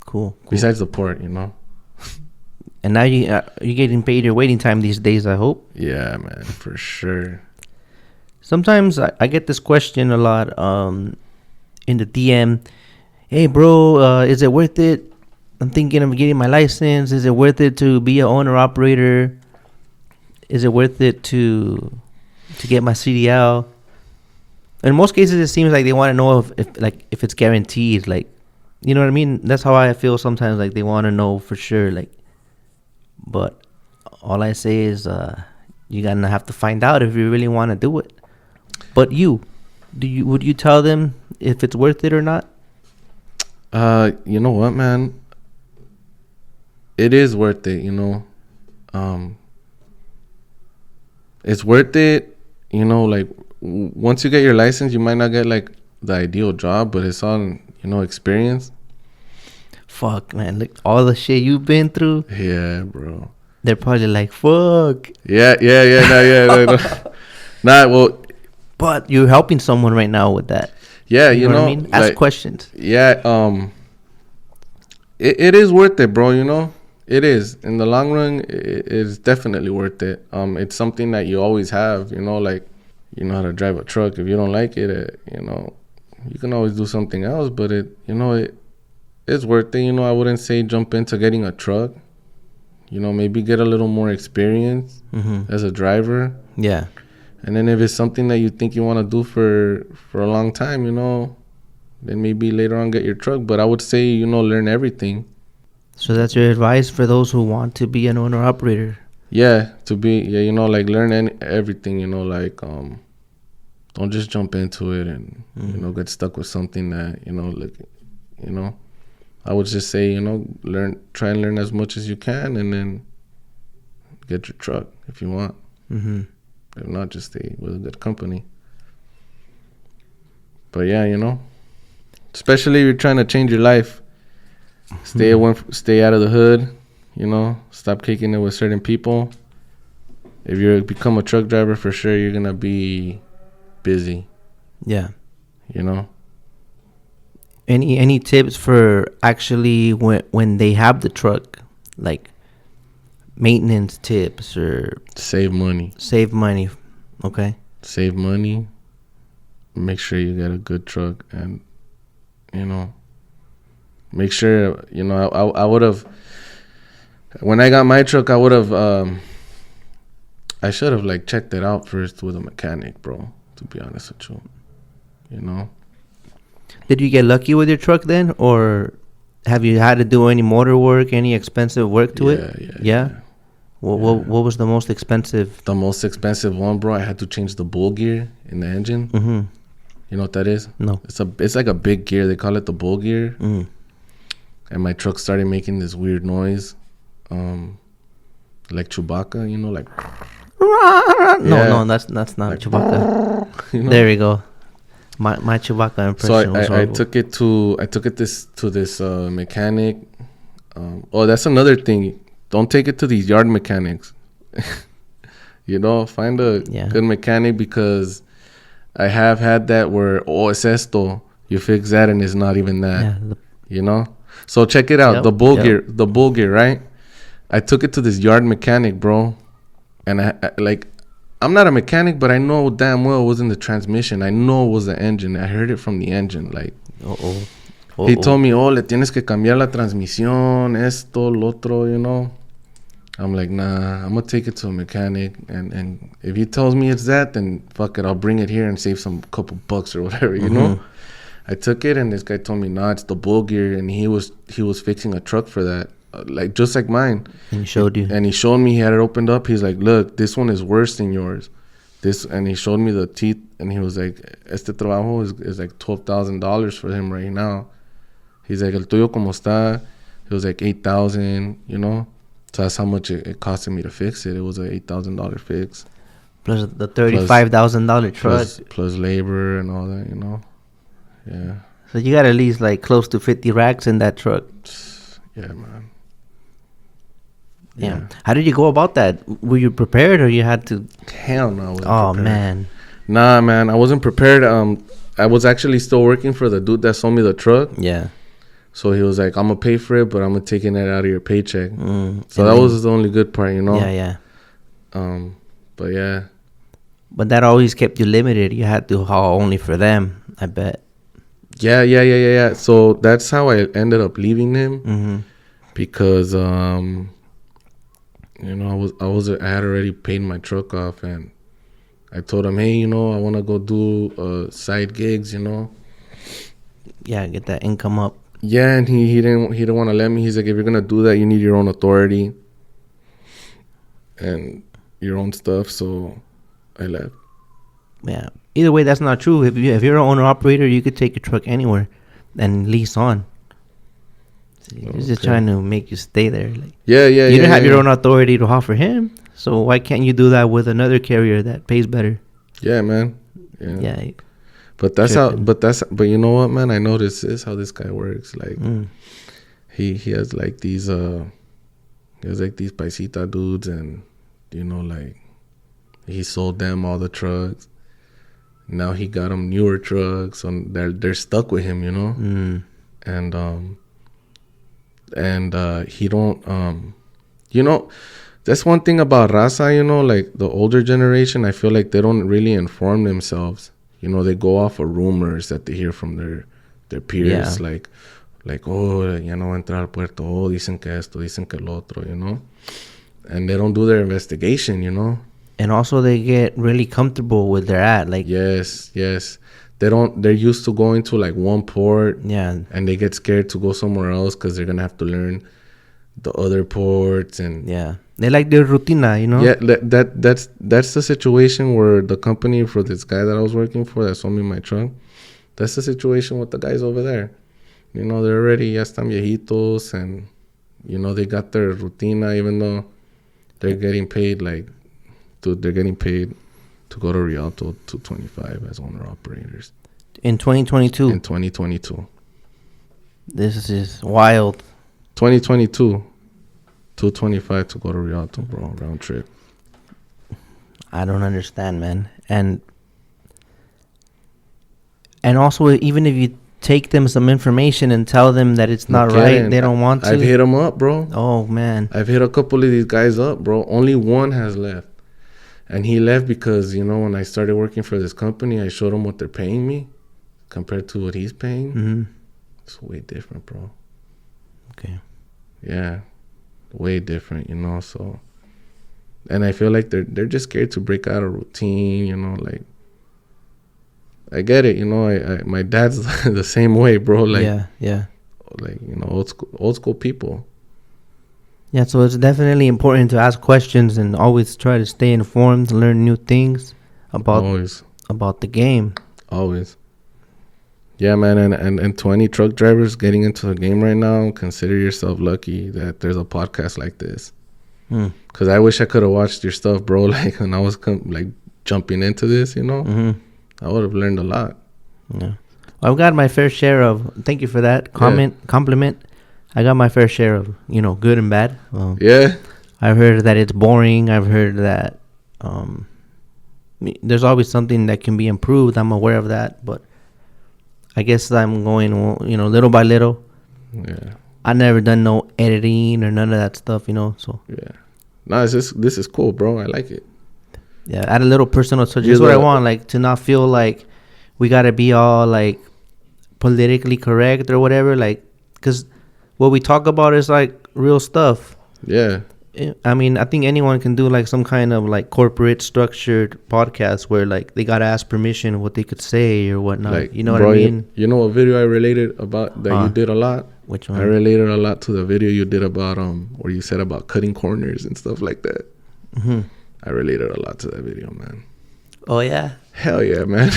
Cool. Besides the port, And now you're getting paid your waiting time these days, I hope. Yeah, man, for sure. Sometimes I get this question a lot in the DM. Hey, bro, is it worth it? I'm thinking of getting my license. Is it worth it to be an owner-operator? Is it worth it to get my CDL? In most cases, it seems like they want to know if it's guaranteed. Like, you know what I mean? That's how I feel sometimes. Like, they want to know for sure, like... But all I say is you're gonna have to find out if you really want to do it. But would you tell them if it's worth it or not? You know what, man? It is worth it, you know. It's worth it, you know, like once you get your license, you might not get like the ideal job, but it's on, you know, experience. Fuck, man, look all the shit you've been through. Yeah, bro. They're probably like, fuck. Yeah. No. Nah, well, But you're helping someone right now with that. yeah, You know what I know, mean? Ask like, questions. yeah, it is worth it, bro, you know. It is. In the long run, it is definitely worth it. It's something that you always have, you know, like you know how to drive a truck. If you don't like it, you know, you can always do something else, but it's worth it. You know, I wouldn't say jump into getting a truck. You know, maybe get a little more experience as a driver. Yeah. And then if it's something that you think you want to do for a long time, you know, then maybe later on get your truck. But I would say, you know, learn everything. So that's your advice for those who want to be an owner operator. Yeah, you know, like learn everything, you know, like don't just jump into it and you know get stuck with something that, you know, like, you know, I would just say, you know, try and learn as much as you can, and then get your truck if you want. If not, just stay with a good company. But yeah, you know, especially if you're trying to change your life, stay out of the hood. You know, stop kicking it with certain people. If you become a truck driver, for sure you're gonna be busy. Yeah. You know. Any tips for actually when they have the truck, like maintenance tips or save money? Okay. Save money. Make sure you get a good truck, and you know, make sure, you know, I would have, when I got my truck, I would have I should have like checked it out first with a mechanic, bro, to be honest with you. You know. Did you get lucky with your truck then, or have you had to do any motor work, any expensive work to it? Yeah. What was the most expensive? The most expensive one, bro, I had to change the bull gear in the engine. You know what that is? No. It's like a big gear. They call it the bull gear. And my truck started making this weird noise, like Chewbacca. You know, like. No, that's not like Chewbacca. You know? There we go. My Chewbacca impression. So I took it to this mechanic. That's another thing. Don't take it to these yard mechanics. You know, find a good mechanic, because I have had that where es esto, you fix that and it's not even that. Yeah, you know. So check it out. The bull gear, right? I took it to this yard mechanic, bro, and I'm not a mechanic, but I know damn well it wasn't the transmission. I know it was the engine. I heard it from the engine. Like, he told me, le tienes que cambiar la transmisión, esto, lo otro, you know. I'm like, nah, I'm going to take it to a mechanic. And if he tells me it's that, then fuck it, I'll bring it here and save some couple bucks or whatever, you know. I took it, and this guy told me, nah, it's the bull gear. And he was fixing a truck for that. Like just like mine. And he showed you. And he showed me, he had it opened up. He's like, look, this one is worse than yours. And he showed me the teeth, and he was like, este trabajo is like $12,000 for him right now. He's like, el tuyo como está. It was like $8,000, you know. So that's how much it costed me to fix it. It was an $8,000 fix. Plus the $35,000 truck. Plus labor and all that, you know. Yeah. So you got at least like close to 50 racks in that truck. Yeah, man. Yeah. How did you go about that? Were you prepared, or you had to? Hell no, I wasn't prepared. Man. Nah, man, I wasn't prepared. I was actually still working for the dude that sold me the truck. Yeah. So he was like, I'm going to pay for it, but I'm going to take it out of your paycheck. So that was the only good part, you know? Yeah. But yeah. But that always kept you limited. You had to haul only for them, I bet. Yeah. So that's how I ended up leaving him. Because, you know, I had already paid my truck off, and I told him, hey, you know, I want to go do side gigs, you know? Yeah, get that income up. Yeah, and he didn't want to let me. He's like, if you're gonna do that, you need your own authority. And your own stuff, so I left. Yeah. Either way, that's not true. If you're an owner operator, you could take your truck anywhere and lease on. So he's just trying to make you stay there. Like, you don't have your own authority to offer him, so why can't you do that with another carrier that pays better? Yeah, man. Yeah. But that's tripping. But you know what, man? I noticed this how this guy works. Like he has like these paisita dudes, and like he sold them all the trucks. Now he got them newer trucks, so they're stuck with him, and he don't that's one thing about raza, like the older generation. I feel like they don't really inform themselves. They go off of rumors that they hear from their peers, like oh, ya no va a entrar al puerto, oh, dicen que esto, dicen que lo otro, and they don't do their investigation, And also they get really comfortable with their ad, like yes, they're used to going to like one port, and they get scared to go somewhere else because they're gonna have to learn the other ports, and they like their rutina, that's the situation where the company for this guy that I was working for that sold me my truck, that's the situation with the guys over there. They're already ya están viejitos, and they got their rutina, even though they're getting paid they're getting paid to go to Rialto 225 as owner operators in 2022. In 2022, this is wild. 2022, 225 to go to Rialto, bro, round trip. I don't understand, man. And also, even if you take them some information and tell them that it's not right, they don't want to. I've hit them up, bro. Oh, man. I've hit a couple of these guys up, bro. Only one has left. And he left because, when I started working for this company, I showed him what they're paying me compared to what he's paying. Mm-hmm. It's way different, bro. Okay. Yeah. Way different, so. And I feel like they're just scared to break out of routine, like. I get it, my dad's the same way, bro. Like, yeah. Like, old school people. Yeah, so it's definitely important to ask questions and always try to stay informed, learn new things about the game. Always. Yeah, man, and to any truck drivers getting into the game right now, consider yourself lucky that there's a podcast like this. Because I wish I could have watched your stuff, bro, like when I was jumping into this, I would have learned a lot. Yeah. Well, I've got my fair share of, thank you for that compliment. I got my fair share of, good and bad. I've heard that it's boring. I've heard that there's always something that can be improved. I'm aware of that, but I guess I'm going, little by little. Yeah. I never done no editing or none of that stuff, so. Yeah. No, this is cool, bro. I like it. Yeah, add a little personal touch. That's what I want, to not feel like we got to be all, politically correct or whatever, because what we talk about is real stuff. Yeah. I mean, I think anyone can do some kind of corporate structured podcast where they gotta ask permission what they could say or whatnot. You know what I mean? You know a video I related about that you did a lot? Which one? I related a lot to the video you did about where you said about cutting corners and stuff like that. Mm-hmm. I related a lot to that video, man. Oh yeah. Hell yeah, man.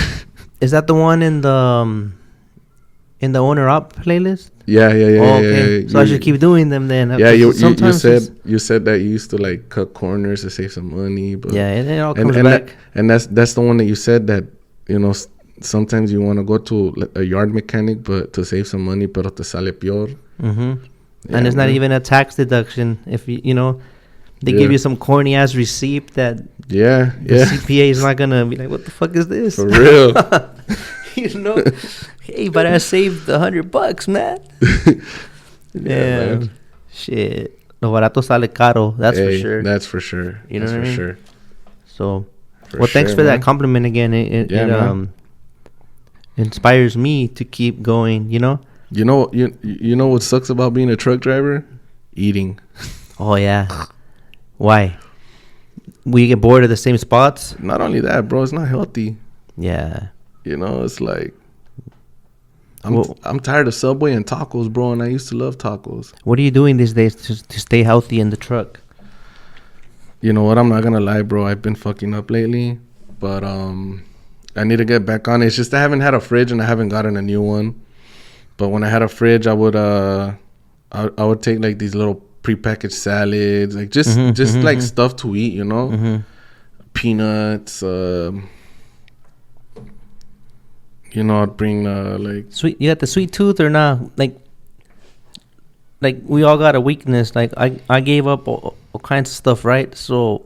Is that the one in the owner op playlist? Yeah. Oh, okay. So I should keep doing them then. Yeah, you said that you used to cut corners to save some money, but it all comes back. And that's the one that you said that sometimes you want to go to a yard mechanic, but to save some money, pero te sale peor. Mm-hmm. Yeah, and it's not even a tax deduction if they give you some corny ass receipt that the CPA is not gonna be like, what the fuck is this? For real. Hey, but I saved $100, man. Man. Shit. Lo barato sale caro. That's for sure. That's for sure. You know what I mean? Sure. So, thanks for that compliment again. It inspires me to keep going. You know what sucks about being a truck driver? Eating. Oh yeah. Why? We get bored of the same spots? Not only that, bro. It's not healthy. Yeah. It's like I'm tired of Subway and tacos, bro, and I used to love tacos. What are you doing these days to stay healthy in the truck? You know what? I'm not gonna lie, bro. I've been fucking up lately, but I need to get back on it. It's just I haven't had a fridge and I haven't gotten a new one. But when I had a fridge, I would take like these little prepackaged salads, like just like stuff to eat, you know, peanuts. You know, I'd bring like sweet. You got the sweet tooth or not? Like we all got a weakness. Like I gave up all kinds of stuff, right? So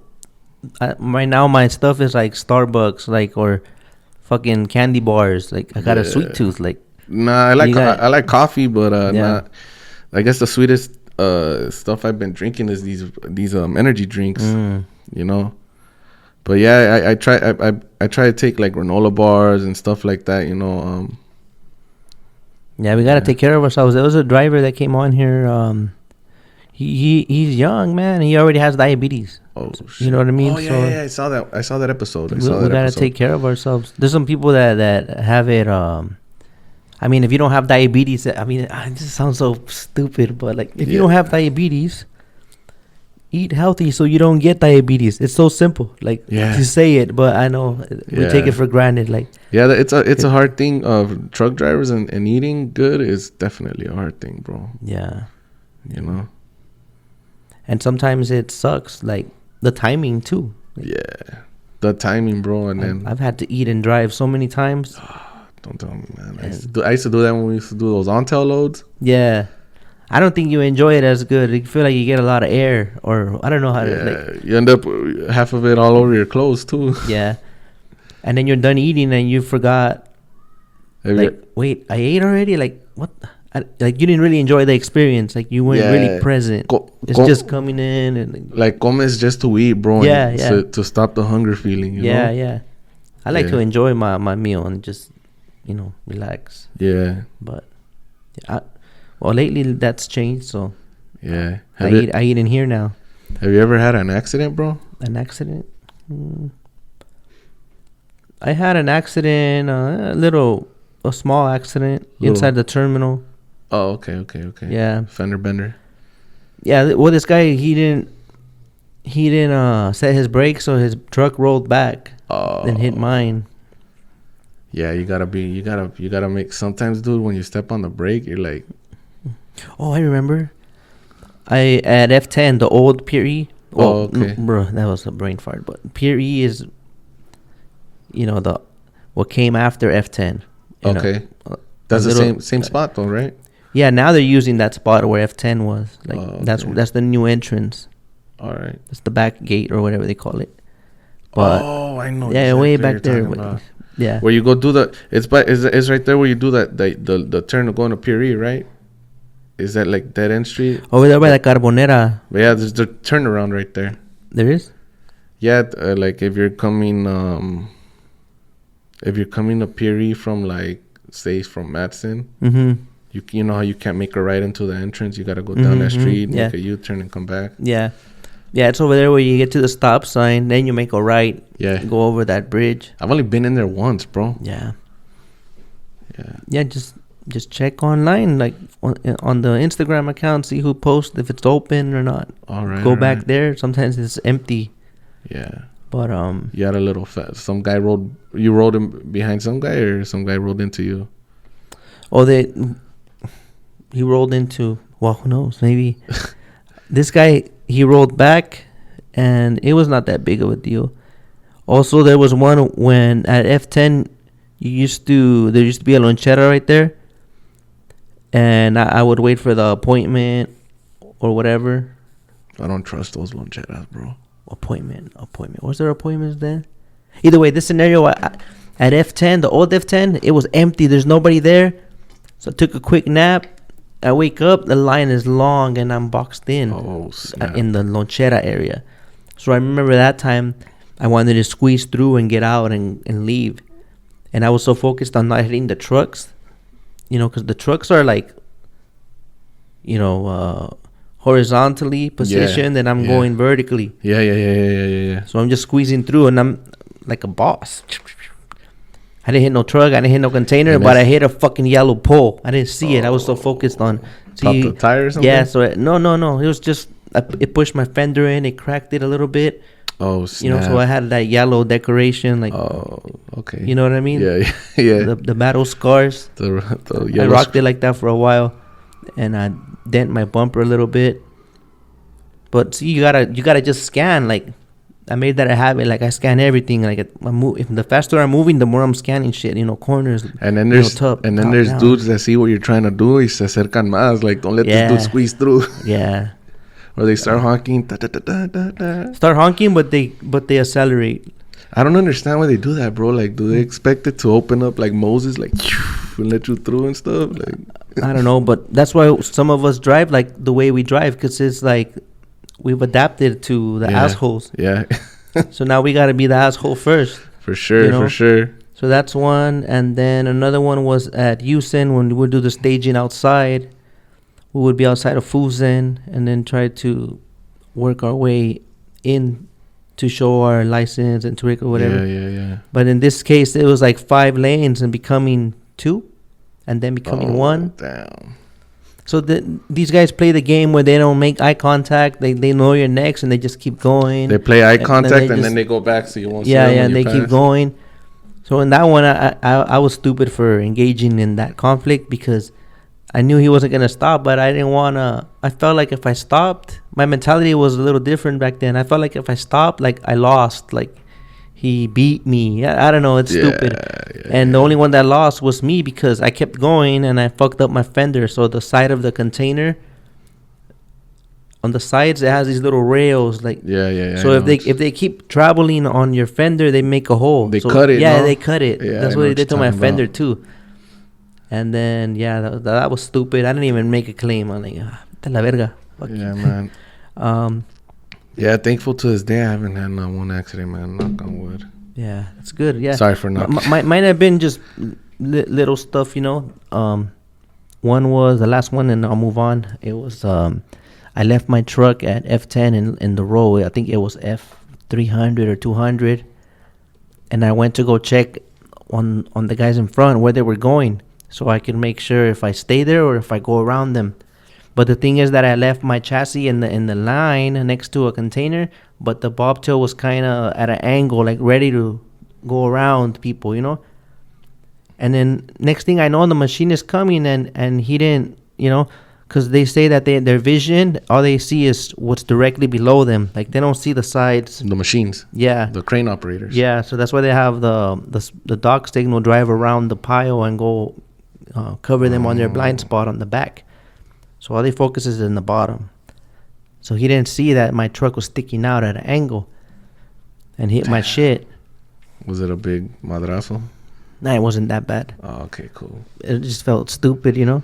right now my stuff is like Starbucks, like, or fucking candy bars. Like I got a sweet tooth. Like nah, I like coffee, but not. I guess the sweetest stuff I've been drinking is these energy drinks. You know. But yeah, I try to take like granola bars and stuff like that, you know. Yeah, we gotta take care of ourselves. There was a driver that came on here. He's young, man. He already has diabetes. Oh, shit. You know what I mean? Oh yeah, I saw that. I saw that episode. We gotta take care of ourselves. There's some people that have it. I mean, if you don't have diabetes, I mean, it just sounds so stupid, but like, if you don't have diabetes, eat healthy so you don't get diabetes. It's so simple. Like, you say it, but I know we take it for granted. Like, it's a hard thing. Of truck drivers and eating good is definitely a hard thing, bro. Yeah, you know. And sometimes it sucks, like the timing too. Like, the timing, bro. And then I've had to eat and drive so many times. Don't tell me, man. I used to do that when we used to do those on-tail loads. Yeah. I don't think you enjoy it as good. You feel like you get a lot of air, or I don't know how to. Like, you end up half of it all over your clothes too. Yeah, and then you're done eating and you forgot. Wait, I ate already. Like what? Like you didn't really enjoy the experience. Like you weren't really present. It's just coming in and like comes just to eat, bro. To stop the hunger feeling. You know? Yeah. I like to enjoy my meal and just relax. Yeah, but well, lately that's changed, so yeah. I eat in here now. Have you ever had an accident, bro? An accident? I had an accident, a small accident inside the terminal. Oh, okay. Yeah. Fender bender. Yeah, well, this guy he didn't set his brakes, so his truck rolled back and hit mine. Yeah, you gotta make. Sometimes, dude, when you step on the brake, you're like. Oh, I remember. I at F10, the old Pier E. Oh, okay. Bro, that was a brain fart. But Pier E is, what came after F10. Okay, that's the same spot though, right? Yeah, now they're using that spot where F10 was. Like that's the new entrance. All right. It's the back gate or whatever they call it. But I know. Yeah, way back there. Yeah. Where you go do it's right there where you do the turn to go into Pier E, right? Is that like Dead End Street? Over there by the Carbonera. Yeah, there's the turnaround right there. There is? Yeah, like if you're coming to Pier E from like say from Madison, you know how you can't make a right into the entrance. You gotta go down that street, make a U-turn, and come back. Yeah, it's over there where you get to the stop sign, then you make a right. Yeah, go over that bridge. I've only been in there once, bro. Yeah. Just check online, like on the Instagram account, see who posts, if it's open or not. All right. Go back there. Sometimes it's empty. Yeah. But you had a little some guy rode him behind some guy, or some guy rolled into you? Oh, he rolled into, well, who knows? Maybe this guy, he rolled back, and it was not that big of a deal. Also, there was one when at F10, there used to be a lonchera right there. And I would wait for the appointment or whatever. I don't trust those loncheras, bro. Appointment. Was there appointments then? Either way, this scenario at F10, the old F10, it was empty. There's nobody there. So I took a quick nap. I wake up, the line is long, and I'm boxed in. Oh, snap. In the lonchera area. So I remember that time I wanted to squeeze through and get out and leave. And I was so focused on not hitting the trucks. Because the trucks are like, horizontally positioned, and I'm going vertically. Yeah. So I'm just squeezing through, and I'm like a boss. I didn't hit no truck, I didn't hit no container, but I hit a fucking yellow pole. I didn't see it. I was so focused on. Popped the tire or something? Yeah. So no. It was just it pushed my fender in. It cracked it a little bit. Oh, snap. You know, so I had that yellow decoration, like. Oh, okay. You know what I mean? Yeah, yeah. The battle scars. The I yellow rocked it like that for a while, and I dent my bumper a little bit. But see, you gotta just scan. Like, I made that a habit. Like, I scan everything. Like, if the faster I'm moving, the more I'm scanning shit. You know, corners. And then there's dudes that see what you're trying to do. Y se acercan más. Like, don't let this dude squeeze through. Yeah. Or they start honking. Da, da, da, da, da, da. Start honking, but they accelerate. I don't understand why they do that, bro. Like, do they expect it to open up like Moses, like, and let you through and stuff? Like, I don't know, but that's why some of us drive like the way we drive, because it's like we've adapted to the assholes. Yeah. So now we got to be the asshole first. For sure, you know? For sure. So that's one. And then another one was at Houston when we would do the staging outside. We would be outside of Fusen and then try to work our way in to show our license and to Rico, whatever. Yeah. But in this case, it was like 5 lanes and becoming 2 and then becoming 1. Damn. So these guys play the game where they don't make eye contact. They know you're next and they just keep going. They play eye contact and then they go back so you won't see them. Yeah, and they keep going. So in that one, I was stupid for engaging in that conflict because I knew he wasn't going to stop, but I didn't want to. I felt like if I stopped, my mentality was a little different back then. I felt like if I stopped, like I lost. Like he beat me. I don't know. It's stupid. And the only one that lost was me because I kept going and I fucked up my fender. So the side of the container, on the sides, it has these little rails. Like So if they keep traveling on your fender, they make a hole. They cut it. Yeah, they cut it. Yeah, that's what they did to my fender too. And then that was stupid. I didn't even make a claim. I'm like, de la verga. Fuck yeah, man. Yeah, thankful to this day I haven't had not one accident, man. Knock on wood. Yeah, that's good. Yeah. Sorry for not. Might have been just little stuff, you know. One was the last one, and I'll move on. It was I left my truck at F10 in the row. I think it was F300 or 200, and I went to go check on the guys in front where they were going, so I could make sure if I stay there or if I go around them. But the thing is that I left my chassis in the line next to a container, but the bobtail was kind of at an angle, like ready to go around people, you know. And then next thing I know, the machine is coming, and he didn't, you know, because they say that their vision, all they see is what's directly below them. Like they don't see the sides. The machines. Yeah. The crane operators. Yeah, so that's why they have the dog signal drive around the pile and go cover them on their blind spot on the back. So all they focus is in the bottom. So he didn't see that my truck was sticking out at an angle and hit my shit. Was it a big madrazo? Nah, it wasn't that bad. Oh, okay, cool. It just felt stupid, you know?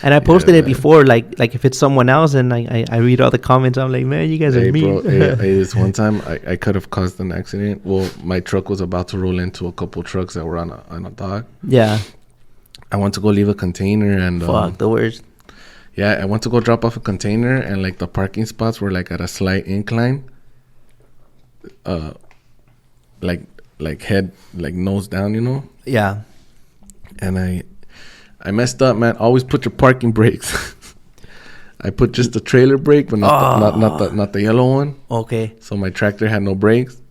And I posted it before, like if it's someone else, and I read all the comments, I'm like, man, you guys are mean. Bro, hey, this one time I could have caused an accident. Well, my truck was about to roll into a couple trucks that were on a dock. Yeah. I went to go leave a container and fuck the worst. Yeah, I went to go drop off a container and like the parking spots were like at a slight incline. Like head, like nose down, you know? Yeah. And I messed up, man. Always put your parking brakes. I put just the trailer brake, but not the yellow one. Okay. So my tractor had no brakes.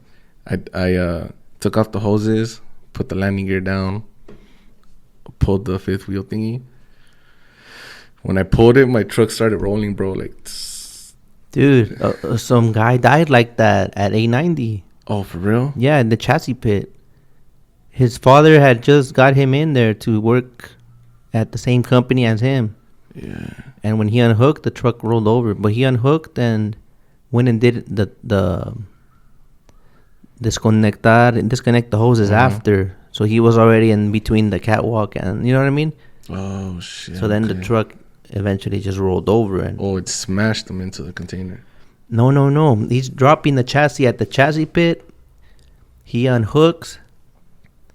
I took off the hoses, put the landing gear down, pulled the fifth wheel thingy. When I pulled it, my truck started rolling, bro. Like, dude, some guy died like that at 890. Oh, for real? Yeah, in the chassis pit. His father had just got him in there to work at the same company as him. Yeah. And when he unhooked, the truck rolled over. But he unhooked and went and did the disconnect the hoses after. So he was already in between the catwalk and, you know what I mean? Oh, shit. So then the truck eventually just rolled over. And it smashed him into the container. No. He's dropping the chassis at the chassis pit. He unhooks.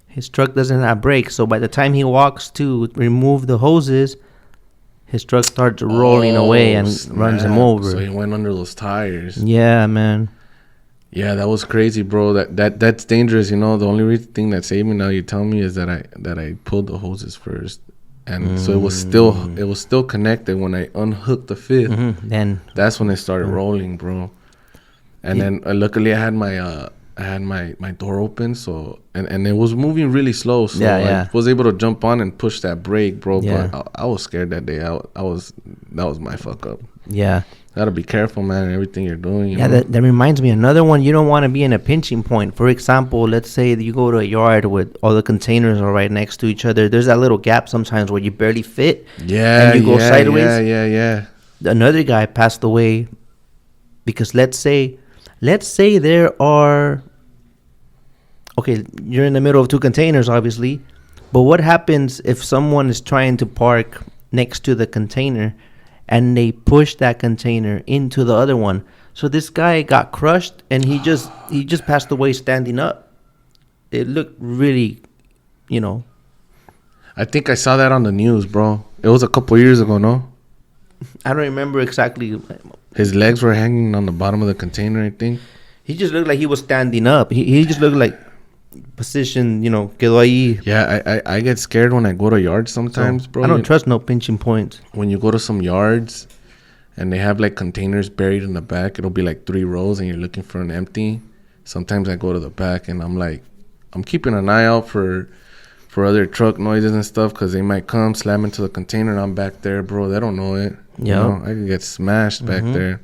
His truck doesn't have brakes. So by the time he walks to remove the hoses, his truck starts rolling away and runs him over. So he went under those tires. Yeah, man. Yeah, that was crazy, bro. That's dangerous, you know. The only thing that saved me now, you tell me, is that I pulled the hoses first. and so it was still connected when I unhooked the fifth. Then that's when it started rolling, bro. And then luckily I had my door open, so and it was moving really slow, so I was able to jump on and push that brake, bro. But I was scared that day. That was my fuck up. Yeah. Gotta be careful, man, in everything you're doing. You know? That reminds me, another one, you don't want to be in a pinching point. For example, let's say that you go to a yard with all the containers are right next to each other. There's that little gap sometimes where you barely fit. Yeah, and you go sideways. Yeah. Another guy passed away because let's say there are, okay, you're in the middle of two containers, obviously. But what happens if someone is trying to park next to the container and they push that container into the other one? So this guy got crushed and he just passed away standing up. It looked really, I think I saw that on the news, bro. It was a couple years ago, no? I don't remember exactly. His legs were hanging on the bottom of the container, I think. He just looked like he was standing up. He just looked like position, quedó ahí. Yeah, I get scared when I go to yards sometimes, bro. I don't trust no pinching points. When you go to some yards and they have like containers buried in the back, it'll be like 3 rows and you're looking for an empty. Sometimes I go to the back and I'm keeping an eye out for other truck noises and stuff, because they might come slam into the container and I'm back there, bro. They don't know it. Yeah, I can get smashed back there.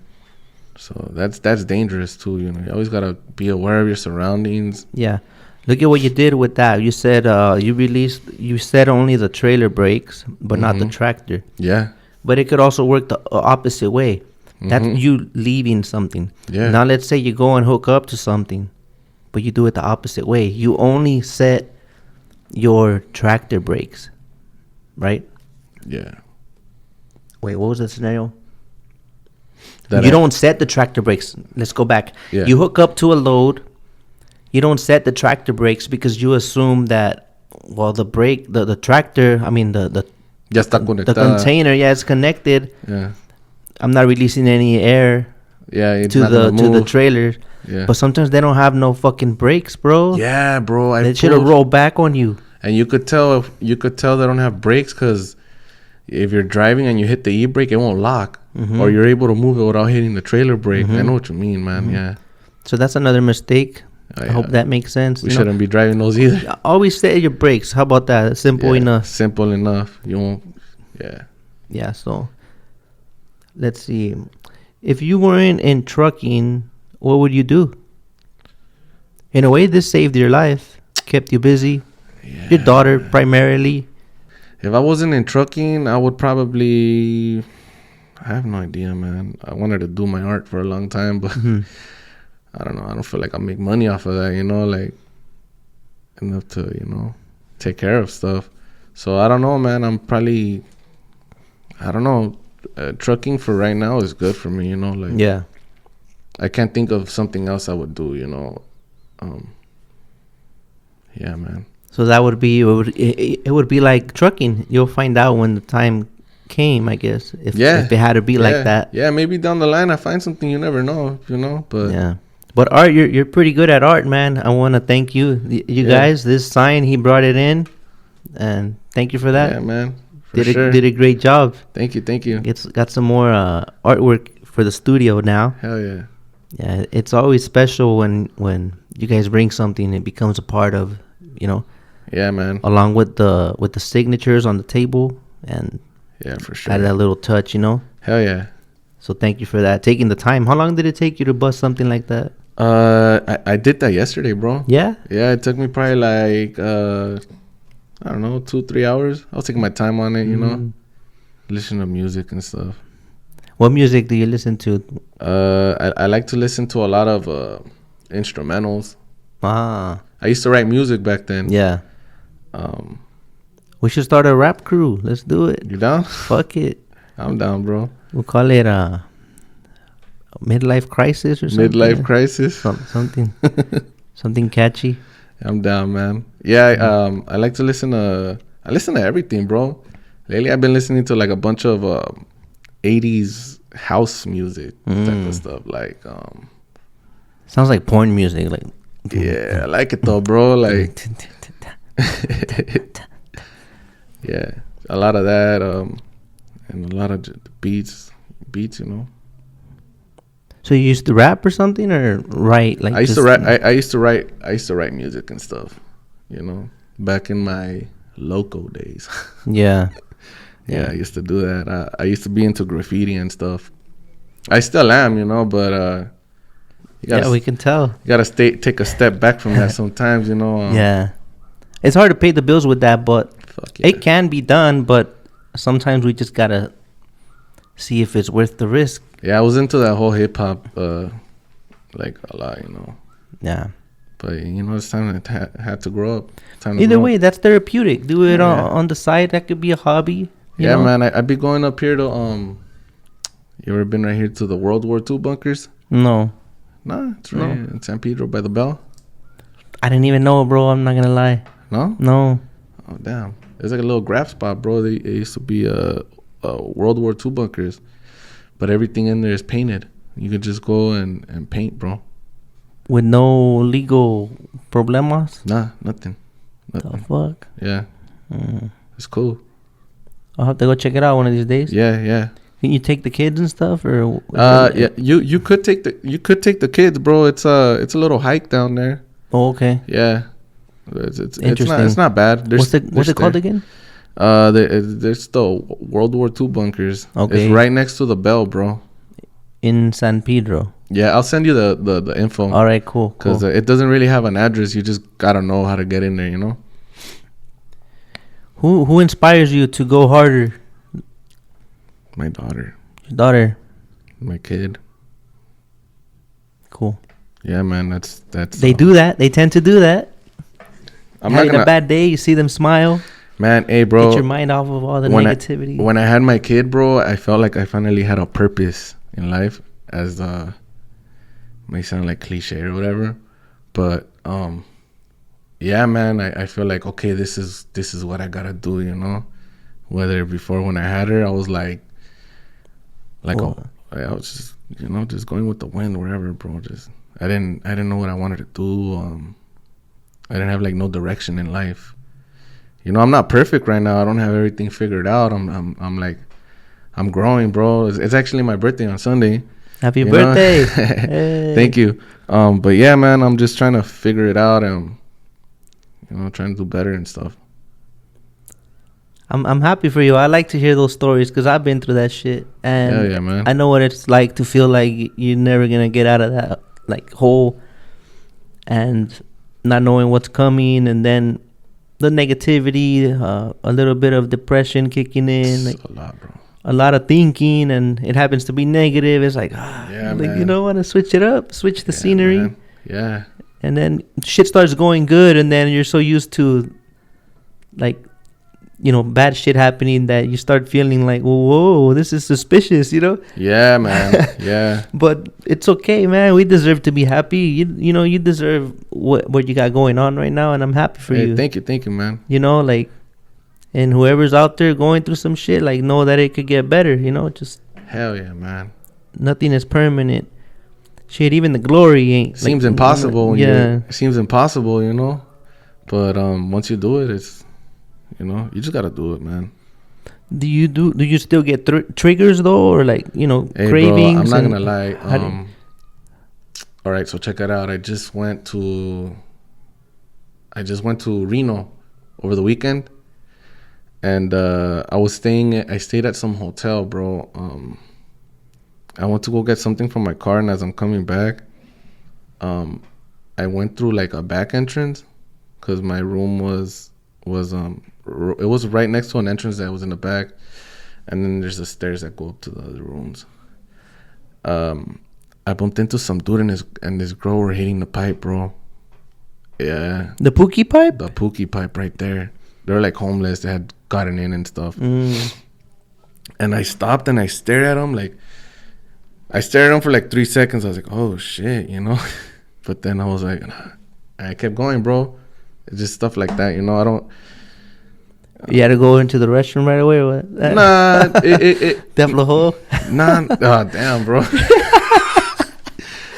So that's dangerous too. You always gotta be aware of your surroundings. Yeah. Look at what you did with that. You said you said only the trailer brakes, but not the tractor. Yeah. But it could also work the opposite way. That's you leaving something. Yeah. Now let's say you go and hook up to something, but you do it the opposite way. You only set your tractor brakes, right? Yeah. Wait, what was the scenario? You don't set the tractor brakes. Let's go back. Yeah. You hook up to a load. You don't set the tractor brakes because you assume that, well, the brake, the tractor, I mean, the Ya está the container, it's connected. Yeah. I'm not releasing any air to the trailer. Yeah. But sometimes they don't have no fucking brakes, bro. Yeah, bro. They should have rolled back on you. And you could tell they don't have brakes, because if you're driving and you hit the e-brake, it won't lock. Or you're able to move it without hitting the trailer brake. I know what you mean, man. Yeah. So that's another mistake. Oh, I hope that makes sense. We shouldn't be driving those either. Always set your brakes. How about that? Simple enough. Simple enough. You won't. Yeah. Yeah. So let's see. If you weren't in trucking, what would you do? In a way, this saved your life, kept you busy. Yeah. Your daughter primarily. If I wasn't in trucking, I would probably. I have no idea, man. I wanted to do my art for a long time, but I don't know. I don't feel like I'll make money off of that, like enough to, take care of stuff. So I don't know, man. I'm probably, I don't know. Trucking for right now is good for me, Yeah. I can't think of something else I would do, yeah, man. So that would be, it would be like trucking. You'll find out when the time came, I guess, if it had to be like that. Yeah, maybe down the line I find something, you never know, but yeah. But art, you're pretty good at art, man. I want to thank you. You guys, this sign, he brought it in, and thank you for that. Yeah, man. Did a great job. Thank you. It's got some more artwork for the studio now. Hell yeah. Yeah, it's always special when you guys bring something, it becomes a part of, Yeah, man. Along with the signatures on the table, and yeah, for sure. add that little touch, Hell yeah. So thank you for that. Taking the time. How long did it take you to bust something like that? I did that yesterday, bro. Yeah? Yeah, it took me probably like I don't know, 2-3 hours. I was taking my time on it, listen to music and stuff. What music do you listen to? I like to listen to a lot of instrumentals. I used to write music back then. Yeah. We should start a rap crew. Let's do it. You down? Fuck it. I'm down, bro. We'll call it a midlife crisis or something. Midlife crisis. Something. Something catchy. I'm down, man. Yeah, I like to listen to everything, bro. Lately, I've been listening to like a bunch of 80s house music type of stuff. Like, sounds like porn music. Like, yeah, I like it though, bro. Like, yeah, a lot of that, and a lot of beats, you know. So you used to rap or something, or write? Like I used to write. I used to write. I used to write music and stuff. You know, back in my loco days. Yeah. Yeah, I used to do that. I used to be into graffiti and stuff. I still am, you know, but We can tell. You gotta take a step back from that sometimes, you know. Yeah, it's hard to pay the bills with that, but Fuck yeah. it can be done. But sometimes we just gotta see if it's worth the risk. Yeah, I was into that whole hip hop, like a lot, you know. Yeah. But you know, it's time to had to grow up. Either way, that's therapeutic. Do it on the side. That could be a hobby. You know? Man. I'd be going up here to You ever been right here to the World War II bunkers? No. Nah, it's right here in San Pedro by the Bell. I didn't even know, bro. I'm not gonna lie. No? No. Oh damn! It's like a little graph spot, bro. It used to be World War II bunkers, but everything in there is painted. You could just go and paint, bro. With no legal problemas? Nah, nothing. The fuck? Yeah. It's cool. I'll have to go check it out one of these days. Yeah. Can you take the kids and stuff, or? Yeah. You could take the kids, bro. It's a little hike down there. Oh, okay. Yeah. It's Interesting. It's not bad. What's it called again? There's the World War II bunkers. Okay. It's right next to the Bell, bro. In San Pedro. Yeah, I'll send you the info. All right, cool. Because it doesn't really have an address. You just gotta know how to get in there, you know. Who inspires you to go harder? My daughter. Your daughter. My kid. Cool. Yeah, man. That's. They do that. They tend to do that. I'm having a bad day, you see them smile. Man, hey, bro. Get your mind off of all the negativity. When I had my kid, bro, I felt like I finally had a purpose in life. As may sound like cliche or whatever, but yeah, man, I feel like, okay, this is what I gotta do, you know. Whether before when I had her, I was like I was just, you know, just going with the wind wherever, bro. Just I didn't know what I wanted to do. I didn't have like no direction in life. You know, I'm not perfect right now. I don't have everything figured out. I'm growing, bro. It's actually my birthday on Sunday. Happy birthday. Hey. Thank you. But yeah, man, I'm just trying to figure it out and, you know, trying to do better and stuff. I'm happy for you. I like to hear those stories because I've been through that shit. And yeah, man. I know what it's like to feel like you're never going to get out of that like hole and not knowing what's coming, and then the negativity, a little bit of depression kicking in. Like, a lot, bro. A lot of thinking, and it happens to be negative. It's like, you don't want to switch it up, switch the scenery. Man. Yeah. And then shit starts going good, and then you're so used to, like, you know, bad shit happening that you start feeling like, whoa, this is suspicious, you know? Yeah, man. Yeah. But it's okay, man. We deserve to be happy. You know, you deserve what you got going on right now, and I'm happy for you. Thank you, man. You know, like, and whoever's out there going through some shit, like, know that it could get better, you know? Just hell yeah, man. Nothing is permanent. Shit, even the glory ain't. Seems like, impossible. Yeah. It seems impossible, you know? But once you do it, it's, you know, you just got to do it, man. Do you still get triggers, though? Or, like, you know, hey, cravings? Bro, I'm not going to lie. All right, so check it out. I just went to Reno over the weekend. And I stayed at some hotel, bro. I went to go get something from my car, and as I'm coming back, I went through like a back entrance because my room was it was right next to an entrance that was in the back, and then there's the stairs that go up to the other rooms. I bumped into some dude and this girl were hitting the pipe, bro. Yeah. The Pookie pipe? The Pookie pipe right there. They were like homeless. They had gotten in and stuff. And I stopped and I stared at them. Like, I stared at them for like 3 seconds. I was like, oh shit, you know. But then I was like, I kept going, bro. It's just stuff like that, you know. I don't. You had to go into the restroom right away or what? Nah, Devil hole. Nah. Oh damn, bro.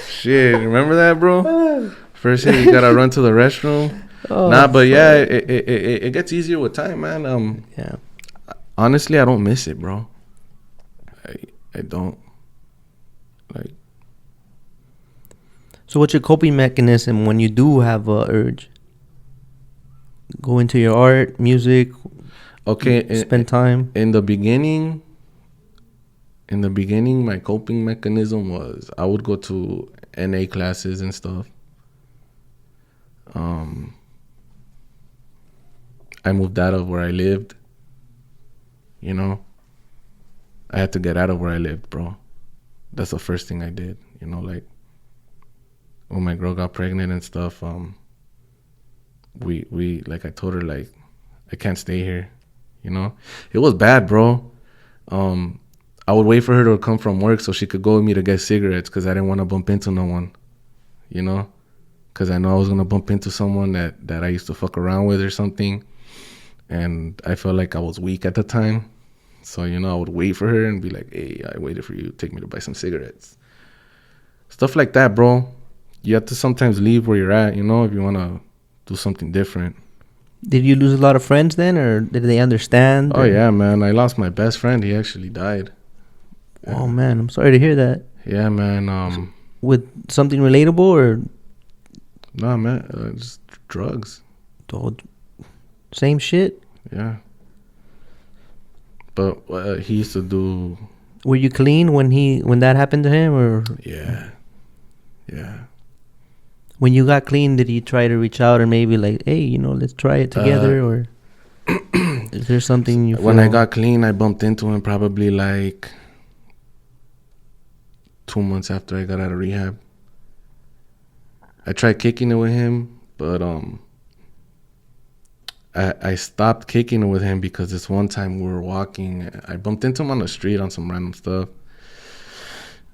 Shit, remember that, bro? First hit, you gotta run to the restroom. Oh, nah, but yeah, it gets easier with time, man. Yeah. Honestly, I don't miss it, bro. I don't. Like, So what's your coping mechanism when you do have a urge? Go into your art, music, okay, spend time. in the beginning, my coping mechanism was I would go to NA classes and stuff. I moved out of where I lived. You know, I had to get out of where I lived, bro. That's the first thing I did. You know, like when my girl got pregnant and stuff. We like I told her like I can't stay here. You know, it was bad, bro. I would wait for her to come from work so she could go with me to get cigarettes because I didn't want to bump into no one. You know, because I know I was gonna bump into someone that I used to fuck around with or something. And I felt like I was weak at the time. So, you know, I would wait for her and be like, hey, I waited for you. Take me to buy some cigarettes. Stuff like that, bro. You have to sometimes leave where you're at, you know, if you want to do something different. Did you lose a lot of friends then, or did they understand? Oh, yeah, man. I lost my best friend. He actually died. Oh, man. I'm sorry to hear that. Yeah, man. With something relatable or? Nah, man. Just drugs. Same shit? Yeah. But he used to do. Were you clean when that happened to him, or? Yeah. When you got clean, did he try to reach out and maybe like, hey, you know, let's try it together, or is there something you? When I got clean, I bumped into him probably like 2 months after I got out of rehab. I tried kicking it with him, but I stopped kicking it with him because this one time we were walking. I bumped into him on the street on some random stuff.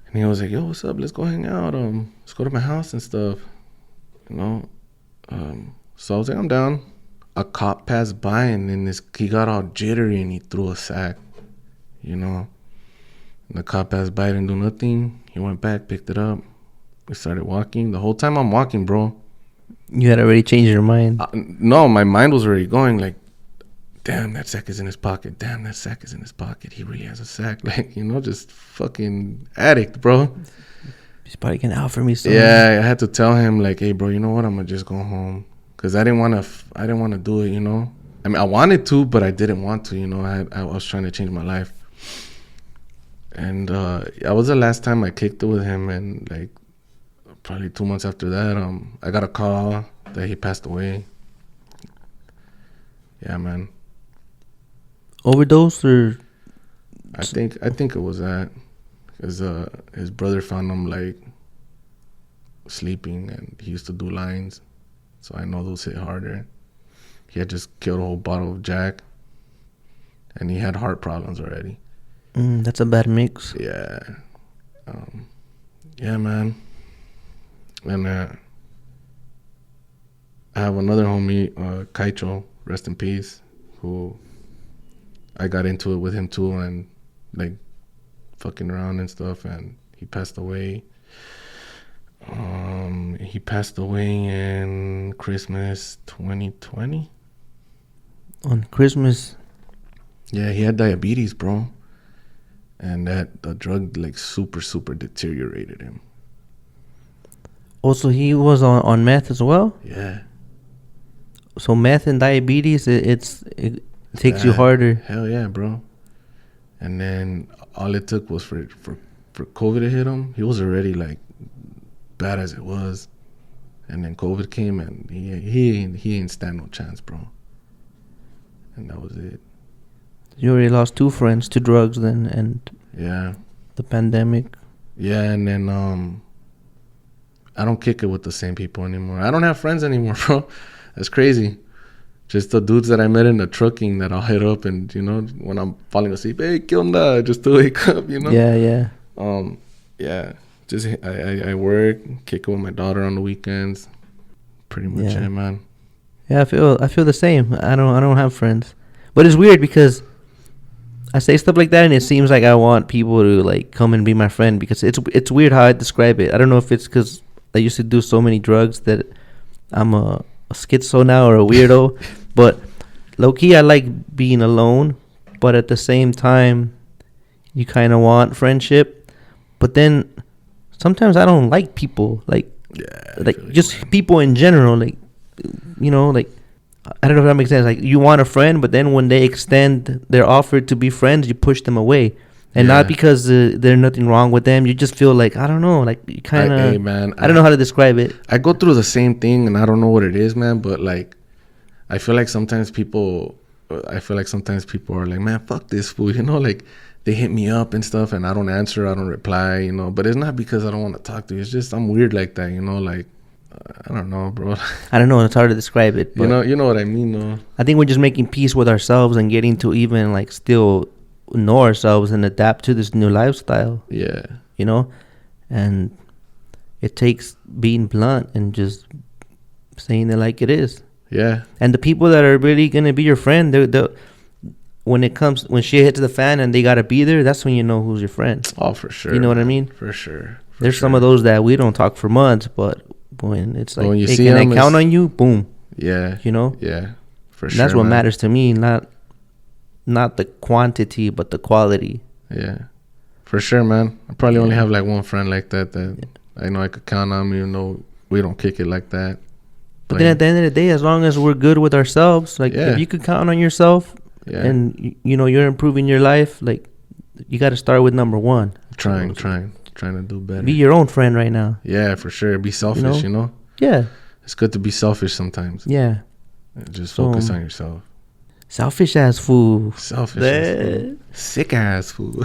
And he was like, yo, what's up? Let's go hang out. Let's go to my house and stuff. You know? So I was like, I'm down. A cop passed by and then he got all jittery and he threw a sack. You know? And the cop passed by, didn't do nothing. He went back, picked it up. We started walking. The whole time I'm walking, bro. You had already changed your mind. No, my mind was already going like, damn, that sack is in his pocket. Damn, that sack is in his pocket. He really has a sack. Like, you know, just fucking addict, bro. He's probably gonna offer me something. Yeah, I had to tell him like, hey, bro, you know what? I'm gonna just go home because I didn't want to do it. You know, I mean, I wanted to, but I didn't want to. You know, I was trying to change my life, and that was the last time I kicked it with him, and like. Probably 2 months after that, I got a call that he passed away. Yeah, man. Overdose or? I think it was that, because his brother found him like sleeping, and he used to do lines, so I know those hit harder. He had just killed a whole bottle of Jack, and he had heart problems already. That's a bad mix. Yeah. Yeah, man. And I have another homie, Kaicho, rest in peace, who I got into it with him too, and like fucking around and stuff, and he passed away. He passed away in Christmas 2020. On Christmas? Yeah, he had diabetes, bro, and the drug like super deteriorated him. Also, he was on meth as well? Yeah. So meth and diabetes, it takes you harder. Hell yeah, bro. And then all it took was for COVID to hit him. He was already like bad as it was. And then COVID came and he ain't stand no chance, bro. And that was it. You already lost 2 friends to drugs then, and yeah, the pandemic. Yeah, and then I don't kick it with the same people anymore. I don't have friends anymore, bro. That's crazy. Just the dudes that I met in the trucking that I'll hit up, and you know, when I'm falling asleep, hey, ¿qué onda? Just to wake up, you know. Yeah. Yeah. Just I work, kick it with my daughter on the weekends. Pretty much it, man. Yeah, I feel the same. I don't have friends, but it's weird because I say stuff like that, and it seems like I want people to like come and be my friend because it's weird how I describe it. I don't know if it's because I used to do so many drugs that I'm a schizo now or a weirdo, but low key I like being alone but at the same time, you kind of want friendship. But then sometimes I don't like people, like just people in general, like, you know, like, I don't know if that makes sense. Like, you want a friend, but then when they extend their offer to be friends, you push them away. And not because there's nothing wrong with them. You just feel like, I don't know, like, you kind of... Hey, man. I don't know how to describe it. I go through the same thing, and I don't know what it is, man. But, like, I feel like sometimes people are like, man, fuck this fool. You know, like, they hit me up and stuff, and I don't answer, I don't reply, you know. But it's not because I don't want to talk to you. It's just I'm weird like that, you know, like... I don't know, bro. I don't know. It's hard to describe it. But you know what I mean, though. I think we're just making peace with ourselves and getting to even, like, still know ourselves and adapt to this new lifestyle. Yeah. You know? And it takes being blunt and just saying it like it is. Yeah. And the people that are really going to be your friend, when shit hits the fan and they got to be there, that's when you know who's your friend. Oh, for sure. You know what I mean? For sure. There's some of those that we don't talk for months, but when it's like, when you hey, see can them, I count on you? Boom. Yeah. You know? Yeah. For sure. That's what matters to me, not the quantity, but the quality. Yeah. For sure, man. I probably only have like one friend like that I know I could count on, even though we don't kick it like that. But then at the end of the day, as long as we're good with ourselves, like, if you could count on yourself and, you know, you're improving your life, like, you got to start with number one. Trying to do better. Be your own friend right now. Yeah, for sure. Be selfish, you know? Yeah. It's good to be selfish sometimes. Yeah. Just focus on yourself. Selfish ass fool. Selfish ass fool. Sick ass fool.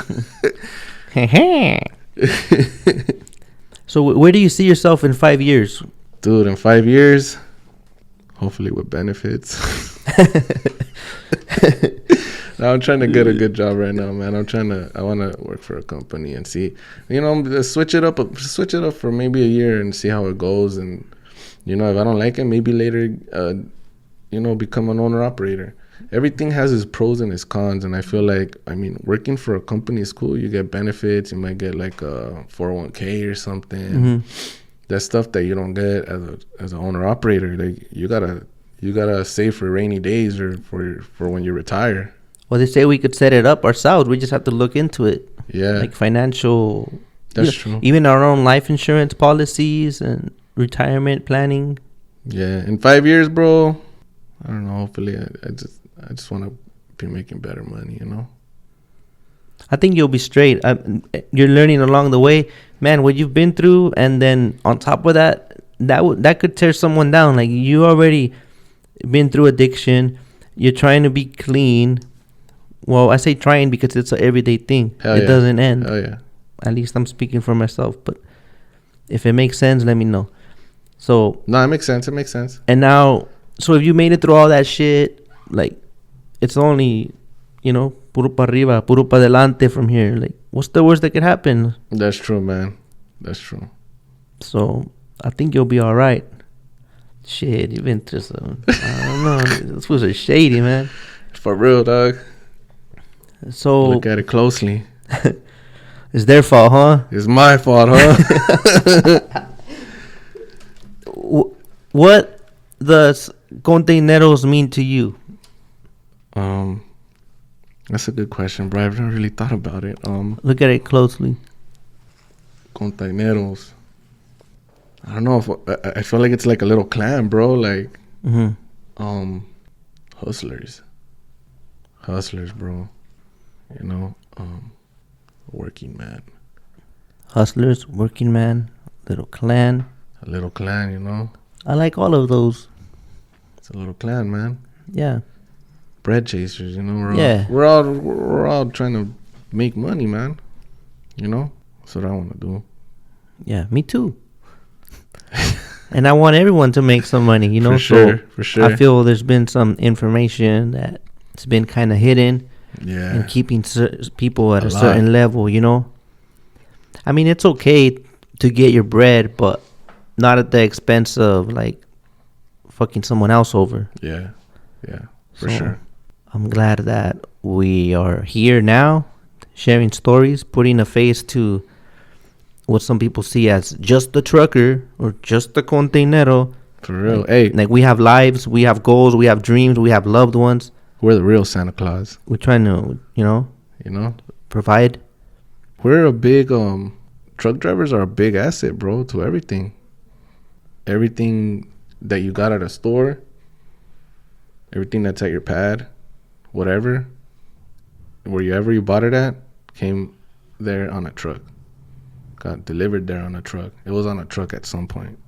So where do you see yourself in 5 years? Dude, in 5 years, hopefully with benefits. Now I'm trying to get a good job right now, man. I want to work for a company and see, you know, switch it up for maybe a year and see how it goes. And, you know, if I don't like it, maybe later, you know, become an owner operator. Everything has its pros and its cons. And I feel like, I mean, working for a company is cool. You get benefits. You might get like a 401k or something. Mm-hmm. That's stuff that you don't get as an owner operator. Like, you gotta save for rainy days or for when you retire. Well, they say we could set it up ourselves. We just have to look into it. Yeah. Like financial. That's true. Even our own life insurance policies and retirement planning. Yeah. In 5 years, bro, I don't know. Hopefully, I just want to be making better money, you know? I think you'll be straight. You're learning along the way. Man, what you've been through, and then on top of that could tear someone down. Like, you already been through addiction. You're trying to be clean. Well, I say trying because it's an everyday thing. It doesn't end. Oh, yeah. At least I'm speaking for myself. But if it makes sense, let me know. So no, it makes sense. It makes sense. And now, so if you made it through all that shit, like, it's only, you know, puro pa arriba, puro pa adelante from here. Like, what's the worst that could happen? That's true, man. That's true. So I think you'll be all right. Shit, you've been through some. I don't know. This was shady, man. For real, dog. So look at it closely. It's their fault, huh? It's my fault, huh? What does Containeroz mean to you? That's a good question, bro. I've never really thought about it. Look at it closely. Containeroz. I don't know if I feel like it's like a little clan, bro. Like, hustlers, bro. You know, working man. Hustlers, working man, little clan. A little clan, you know. I like all of those. It's a little clan, man. Yeah. Bread chasers, you know. We're all trying to make money, man. You know, that's what I want to do. Yeah, me too. And I want everyone to make some money, you know. For sure. I feel there's been some information that's been kind of hidden. Yeah. And keeping people at a certain level, you know. I mean, it's okay to get your bread, but not at the expense of, like, fucking someone else over. Yeah. For sure. I'm glad that we are here now, sharing stories, putting a face to what some people see as just the trucker or just the containero. For real. Hey. Like, we have lives, we have goals, we have dreams, we have loved ones. We're the real Santa Claus. We're trying to, You know, provide. we're a big truck drivers are a big asset, bro, to everything. Everything that you got at a store, everything that's at your pad, whatever, wherever you bought it at, came there on a truck. Got delivered there on a truck. It was on a truck at some point.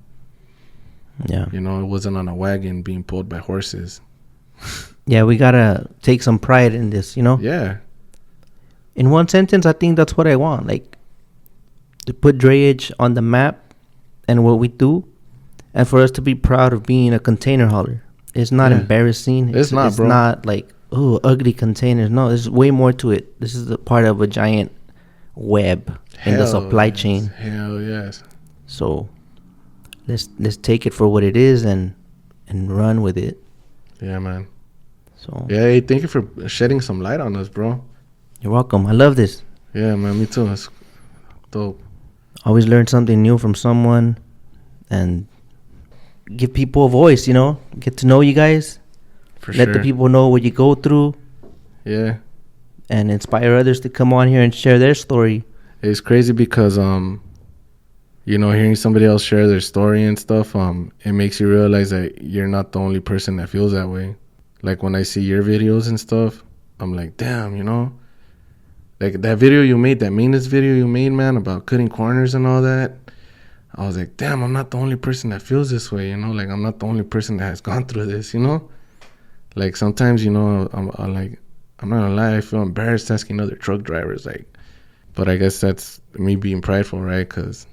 Yeah. You know, it wasn't on a wagon being pulled by horses. Yeah, we gotta take some pride in this, Yeah. In one sentence, I think that's what I want. Like, to put drayage on the map and what we do, and for us to be proud of being a container hauler. It's not embarrassing. It's not, bro. It's not like, oh, ugly containers. No, there's way more to it. This is a part of a giant web in the supply chain. Hell yes. So let's take it for what it is and run with it. Yeah, man. So yeah, hey, thank you for shedding some light on us, bro. You're welcome. I love this. Yeah, man, me too. It's dope. Always learn something new from someone and give people a voice, Get to know you guys. Let the people know what you go through. Yeah. And inspire others to come on here and share their story. It's crazy because hearing somebody else share their story and stuff, it makes you realize that you're not the only person that feels that way. Like when I see your videos and stuff, I'm like, damn, like that video you made, that maintenance video you made, man, about cutting corners and all that. I was like, damn, I'm not the only person that feels this way, like I'm not the only person that has gone through this, like sometimes, I'm like, I'm not gonna lie, I feel embarrassed asking other truck drivers, like, but I guess that's me being prideful, right? Because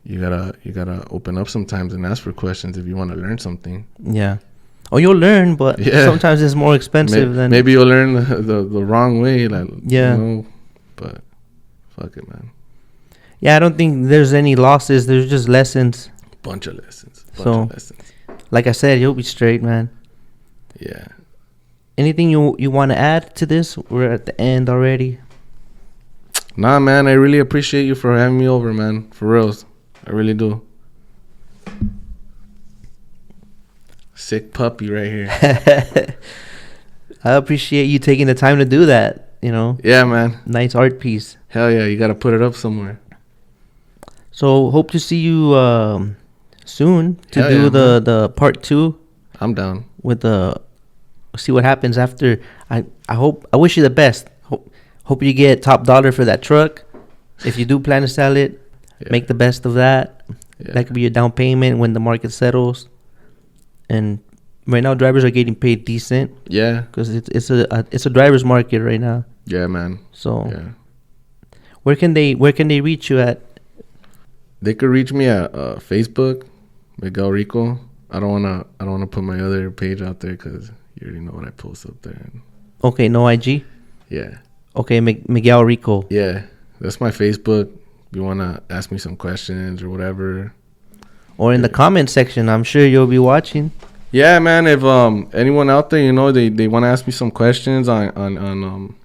you gotta open up sometimes and ask for questions if you want to learn something. Yeah. Oh, you'll learn, but sometimes it's more expensive than. Maybe you'll learn the wrong way, like, yeah. But fuck it, man. Yeah, I don't think there's any losses. There's just lessons. Bunch of lessons. Like I said, you'll be straight, man. Yeah. Anything you want to add to this? We're at the end already. Nah, man, I really appreciate you for having me over, man. For reals. I really do. Sick puppy right here. I appreciate you taking the time to do that, Yeah, man. Nice art piece. Hell yeah, you got to put it up somewhere. So, hope to see you soon to do the part 2. I'm down. With see what happens after. I wish you the best. Hope you get top dollar for that truck. If you do plan to sell it, make the best of that. Yeah. That could be your down payment when the market settles. And right now, drivers are getting paid decent. Yeah, because it's a driver's market right now. Yeah, man. So, where can they reach you at? They could reach me at Facebook, Miguel Rico. I don't wanna put my other page out there because you already know what I post up there. Okay, no IG. Yeah. Okay, Miguel Rico. Yeah, that's my Facebook. If you wanna ask me some questions or whatever. Or in the comment section, I'm sure you'll be watching. Yeah, man. If anyone out there, they want to ask me some questions on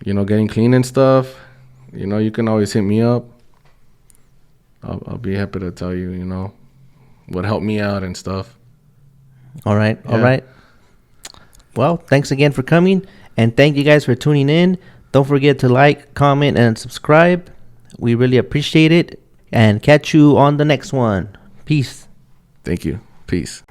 getting clean and stuff, you can always hit me up. I'll be happy to tell you, what helped me out and stuff. All right. Well, thanks again for coming, and thank you guys for tuning in. Don't forget to like, comment, and subscribe. We really appreciate it. And catch you on the next one. Peace. Thank you. Peace.